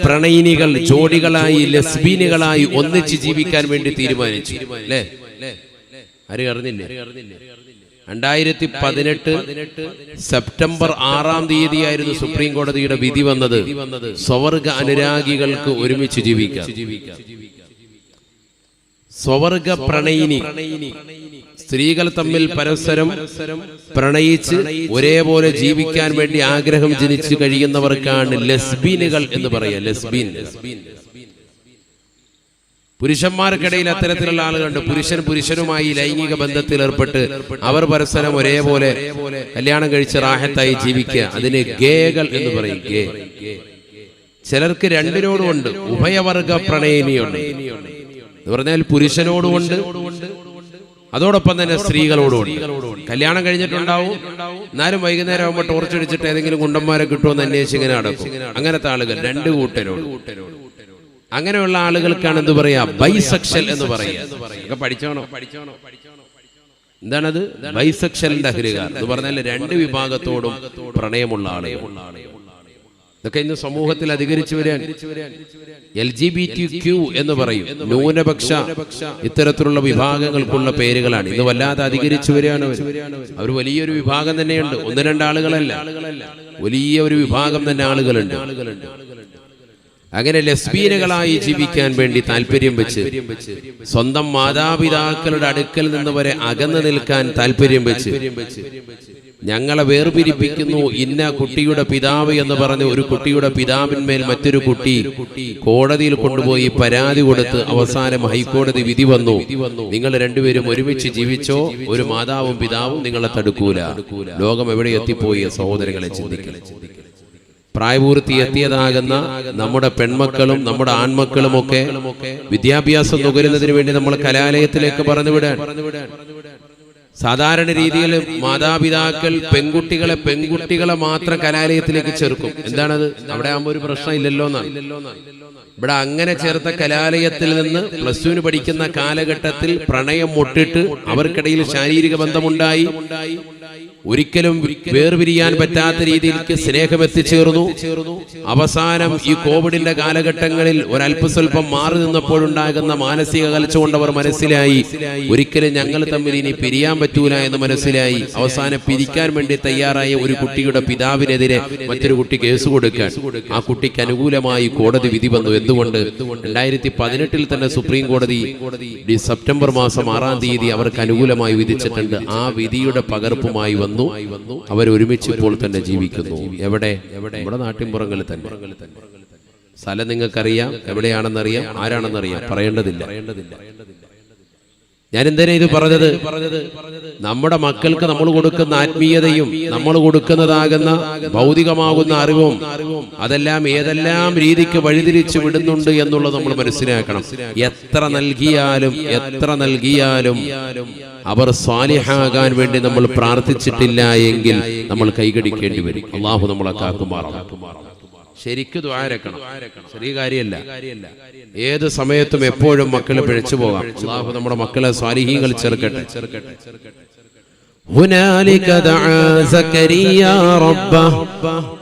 പ്രണയിനികൾ, ജോഡികളായി, ലെസ്ബീനുകളായി ഒന്നിച്ച് ജീവിക്കാൻ വേണ്ടി തീരുമാനിച്ചു. അല്ലേ? ആരും അറിഞ്ഞില്ലേ? 2018 സെപ്റ്റംബർ 6-ാം തീയതിയായിരുന്നു സുപ്രീം കോടതിയുടെ വിധി വന്നത്. സ്വർഗ അനുരാഗികൾക്ക് ഒരുമിച്ച് ജീവിക്കാം. സ്വർഗ പ്രണയിനി സ്ത്രീകൾ തമ്മിൽ പരസ്പരം പ്രണയിച്ച് ഒരേപോലെ ജീവിക്കാൻ വേണ്ടി ആഗ്രഹം ജനിച്ചു കഴിയുന്നവർക്കാണ് ലെസ്ബീനുകൾ എന്ന് പറയുക. ലെസ്ബീൻ. പുരുഷന്മാർക്കിടയിൽ അത്തരത്തിലുള്ള ആളുകളുണ്ട്. പുരുഷനുമായി ലൈംഗിക ബന്ധത്തിൽ ഏർപ്പെട്ട് അവർ പരസ്പരം ഒരേപോലെ കല്യാണം കഴിച്ച് റാഹത്തായി ജീവിക്കുക. അതിന് ഗേകൾ എന്ന് പറയും. ഗേ. ചിലർക്ക് രണ്ടിനോടുമുണ്ട്. ഉഭയവർഗ പ്രണയിനിയുണ്ട് എന്ന് പറഞ്ഞാൽ പുരുഷനോടുമുണ്ട്, അതോടൊപ്പം തന്നെ സ്ത്രീകളോടുമുണ്ട്. കല്യാണം കഴിഞ്ഞിട്ടുണ്ടാവും, എന്നാലും വൈകുന്നേരം ആകുമ്പോൾ ടോർച്ചടിച്ചിട്ട് ഏതെങ്കിലും കുണ്ടന്മാരെ കിട്ടുമെന്ന് അന്വേഷിച്ച് ഇങ്ങനെ നടക്കും. അങ്ങനത്തെ ആളുകൾ 2 കൂട്ടരോട്. അങ്ങനെയുള്ള ആളുകൾക്കാണ് എന്ത് പറയാ? ബൈസെക്ഷൽ എന്ന് പറയുക. പഠിച്ചോണോ? എന്താണത്? ബൈസെക്ഷലിന്റെ അഹ്ലുകാർ എന്ന് പറഞ്ഞാൽ 2 വിഭാഗത്തോടും പ്രണയമുള്ള ആളുകൾ. ഇതൊക്കെ ഇന്ന് സമൂഹത്തിൽ അധികരിച്ചു വരാൻ LGBTQ എന്ന് പറയും. ന്യൂനപക്ഷ ഇത്തരത്തിലുള്ള വിഭാഗങ്ങൾക്കുള്ള പേരുകളാണ്. ഇന്ന് വല്ലാതെ അധികരിച്ചു വരികയാണ്. അവർ വലിയൊരു വിഭാഗം തന്നെയുണ്ട്. 1-2 ആളുകളല്ല, വലിയ ഒരു വിഭാഗം തന്നെ ആളുകളുണ്ട്. അങ്ങനെ ലെസ്ബീനുകളായി ജീവിക്കാൻ വേണ്ടി താല്പര്യം വെച്ച്, സ്വന്തം മാതാപിതാക്കളുടെ അടുക്കൽ നിന്ന് വരെ അകന്നു നിൽക്കാൻ താല്പര്യം വെച്ച്, ഞങ്ങളെ വേർപിരിപ്പിക്കുന്നു ഇന്ന കുട്ടിയുടെ പിതാവ് എന്ന് പറഞ്ഞ് ഒരു കുട്ടിയുടെ പിതാവിന്മേൽ മറ്റൊരു കുട്ടി കോടതിയിൽ കൊണ്ടുപോയി പരാതി കൊടുത്ത് അവസാനം ഹൈക്കോടതി വിധി വന്നു, നിങ്ങൾ 2 പേരും ഒരുമിച്ച് ജീവിച്ചോ, ഒരു മാതാവും പിതാവും നിങ്ങളെ തടുക്കൂല. ലോകം എവിടെ എത്തിപ്പോയി സഹോദരങ്ങളെ ചിന്തിക്കുക. പ്രായപൂർത്തി എത്തിയതാകുന്ന നമ്മുടെ പെൺമക്കളും നമ്മുടെ ആൺമക്കളും ഒക്കെ വിദ്യാഭ്യാസം നുകരുന്നതിന് വേണ്ടി നമ്മൾ കലാലയത്തിലേക്ക് പറഞ്ഞുവിടാൻ സാധാരണ രീതിയിൽ മാതാപിതാക്കൾ പെൺകുട്ടികളെ മാത്രം കലാലയത്തിലേക്ക് ചേർക്കും. എന്താണത്? അവിടെ ആകുമ്പോൾ ഒരു പ്രശ്നം ഇല്ലല്ലോ എന്നാണ്. ഇവിടെ അങ്ങനെ ചേർത്ത കലാലയത്തിൽ നിന്ന് പ്ലസ് ടുവിന് പഠിക്കുന്ന കാലഘട്ടത്തിൽ പ്രണയം മുട്ടിട്ട് അവർക്കിടയിൽ ശാരീരിക ബന്ധമുണ്ടായി, ഒരിക്കലും വേർപിരിയാൻ പറ്റാത്ത രീതിയിലേക്ക് സ്നേഹം എത്തിച്ചേർന്നു. അവസാനം ഈ കോവിഡിന്റെ കാലഘട്ടങ്ങളിൽ ഒരല്പസ്വല്പം മാറി നിന്നപ്പോഴുണ്ടാകുന്ന മാനസിക അകൽച്ച കൊണ്ട് അവർ മനസ്സിലായി ഒരിക്കലും ഞങ്ങൾ തമ്മിൽ ഇനി പിരിയാൻ പറ്റൂല എന്ന് മനസ്സിലായി. അവസാനം പിരിക്കാൻ വേണ്ടി തയ്യാറായ ഒരു കുട്ടിയുടെ പിതാവിനെതിരെ മറ്റൊരു കുട്ടി കേസ് കൊടുക്കാൻ ആ കുട്ടിക്ക് അനുകൂലമായി കോടതി വിധി വന്നു. എന്തുകൊണ്ട്? 2018 തന്നെ സുപ്രീം കോടതി സെപ്റ്റംബർ മാസം 6-ാം തീയതി അവർക്ക് അനുകൂലമായി വിധിച്ചിട്ടുണ്ട്. ആ വിധിയുടെ പകർപ്പുമായി വന്നു. അവർ ഒരുമിച്ച് ഇപ്പോൾ തന്നെ ജീവിക്കുന്നു. എവിടെ? നമ്മുടെ നാട്ടിൻപുറങ്ങളിൽ തന്നെ. സ്ഥലം നിങ്ങൾക്കറിയാം, എവിടെയാണെന്നറിയാം, ആരാണെന്നറിയാം, പറയേണ്ടതില്ല. ഞാൻ എന്തിനാ ഇത് പറഞ്ഞത്? നമ്മുടെ മക്കൾക്ക് നമ്മൾ കൊടുക്കുന്ന ആത്മീയതയും നമ്മൾ കൊടുക്കുന്നതാകുന്ന ഭൗതികമാകുന്ന അറിവും അതെല്ലാം ഏതെല്ലാം രീതിക്ക് വഴിതിരിച്ചു വിടുന്നുണ്ട് എന്നുള്ളത് നമ്മൾ മനസ്സിലാക്കണം. എത്ര നൽകിയാലും അവർ സ്വാലിഹാകാൻ വേണ്ടി നമ്മൾ പ്രാർത്ഥിച്ചിട്ടില്ല എങ്കിൽ നമ്മൾ കൈകടിക്കേണ്ടി വരും. അള്ളാഹു നമ്മളെ കാക്കുമാറാവട്ടെ. ശരിക്കും ദുആരക്കണം. ചെറിയ കാര്യമല്ല. ഏത് സമയത്തും എപ്പോഴും മക്കളെ പിഴച്ചു പോകാം. അല്ലാഹു നമ്മുടെ മക്കളെ സ്വാലിഹീങ്ങൾ ചേർക്കട്ടെ. هنالك دعا زكريا ربه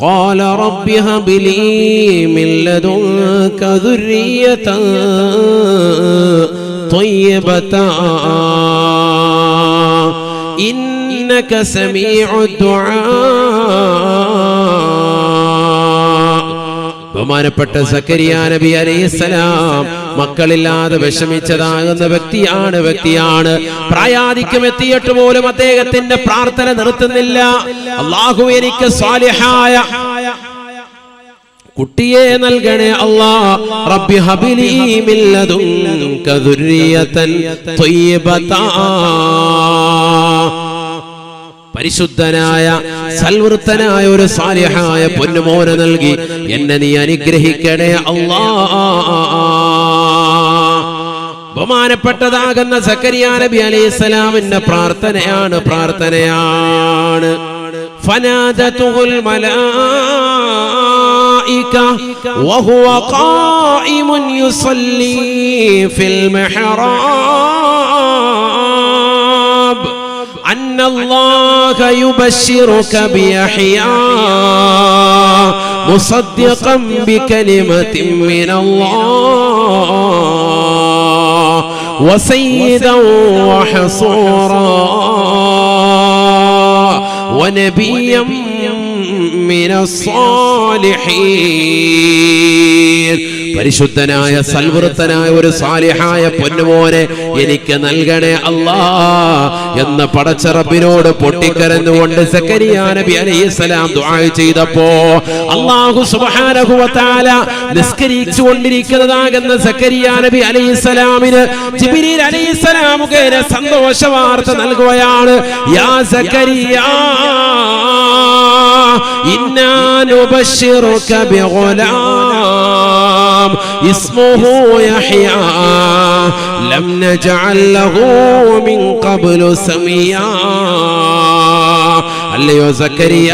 قال رب هب لي من لدنك ذرية طيبة إنك سميع الدعاء. ബഹുമാനപ്പെട്ട സക്കരിയ നബി അലൈഹിസ്സലാം മക്കളില്ലാതെ വിഷമിച്ചതാകുന്ന വ്യക്തിയാണ്. പ്രായാധിക്യം എത്തിയിട്ട് പോലും അദ്ദേഹത്തിന്റെ പ്രാർത്ഥന നിർത്തുന്നില്ല. അല്ലാഹു എനിക്ക് സ്വാലിഹായ കുട്ടിയെ നൽകണേ അല്ലാഹ്. റബ്ബി ഹബിലി മിൻ ലദുൻക ദുർരിയതൻ ത്വയ്യിബതാ. പരിശുദ്ധനായ സൽവൃത്തനായ ഒരു സാലിഹായ പൊന്നുമോനെ നൽകി എന്നെ നീ അനുഗ്രഹിക്കണേ അല്ലാഹ്. ബഹുമാനപ്പെട്ടതാകുന്ന സക്കരിയ നബി അലൈഹിസ്സലാമിന്റെ പ്രാർത്ഥനയാണ്. ഫനാദതുൽ മലായിക വഹുവ ഖായിമുൻ യുസല്ലി ഫിൽ മിഹ്റാബ് أن الله يبشرك بيحيى مصدقا بكلمة من الله وسيدا وحصورا ونبيا من الصالحين. പരിശുദ്ധനായ സൽവൃത്തനായ ഒരു സാലിഹായ പൊന്നുമോനെ എനിക്ക് നൽകണേ അല്ലാഹ് എന്ന് പടച്ച റബ്ബിനോട് പൊട്ടിക്കരഞ്ഞുകൊണ്ട് സക്കരിയ നബി അലൈഹിസ്സലാം ദുആ ചെയ്തപ്പോ അല്ലാഹു സുബ്ഹാനഹു വ തആല നിസ്കരിച്ചു കൊണ്ടിരിക്കുന്നതാകുന്ന സക്കരിയ നബി അലൈഹിസ്സലാമിന് ജിബ്രീൽ അലൈഹിസ്സലാം മുഖേന സന്തോഷ വാർത്ത നൽകുകയാണ്. യാ സക്കരിയ ഇന്നാ നുബശ്ശിറുക ബിഗുലാം ഇസ്മുഹു യഹ്യാ ലം നജഅൽ ലഹു മിൻ ഖബ്ലു സമീയാ. അല്ലയോ സക്കരിയ,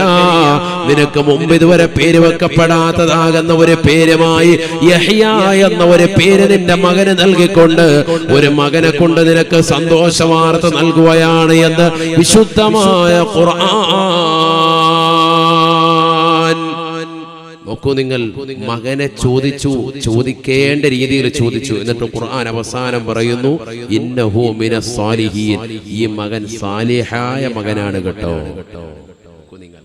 നിനക്ക് മുമ്പ് ഇതുവരെ പേര് വെക്കപ്പെടാത്തതാകുന്ന ഒരു പേരുമായി യഹ്യ എന്ന ഒരു പേര് നിന്റെ മകന് നൽകിക്കൊണ്ട് ഒരു മകനെ കൊണ്ട് നിനക്ക് സന്തോഷ വാർത്ത നൽകുകയാണ് എന്ന് വിശുദ്ധമായ ഖുർആൻ. നോക്കൂ നിങ്ങൾ, മകനെ ചോദിക്കേണ്ട രീതിയിൽ ചോദിച്ചു. എന്നിട്ട് ഖുർആൻ അവസാനം പറയുന്നു ഇന്നഹു മിനസ് സാലിഹീൻ, ഈ മകൻ സാലിഹായ മകനാണ് കേട്ടോ.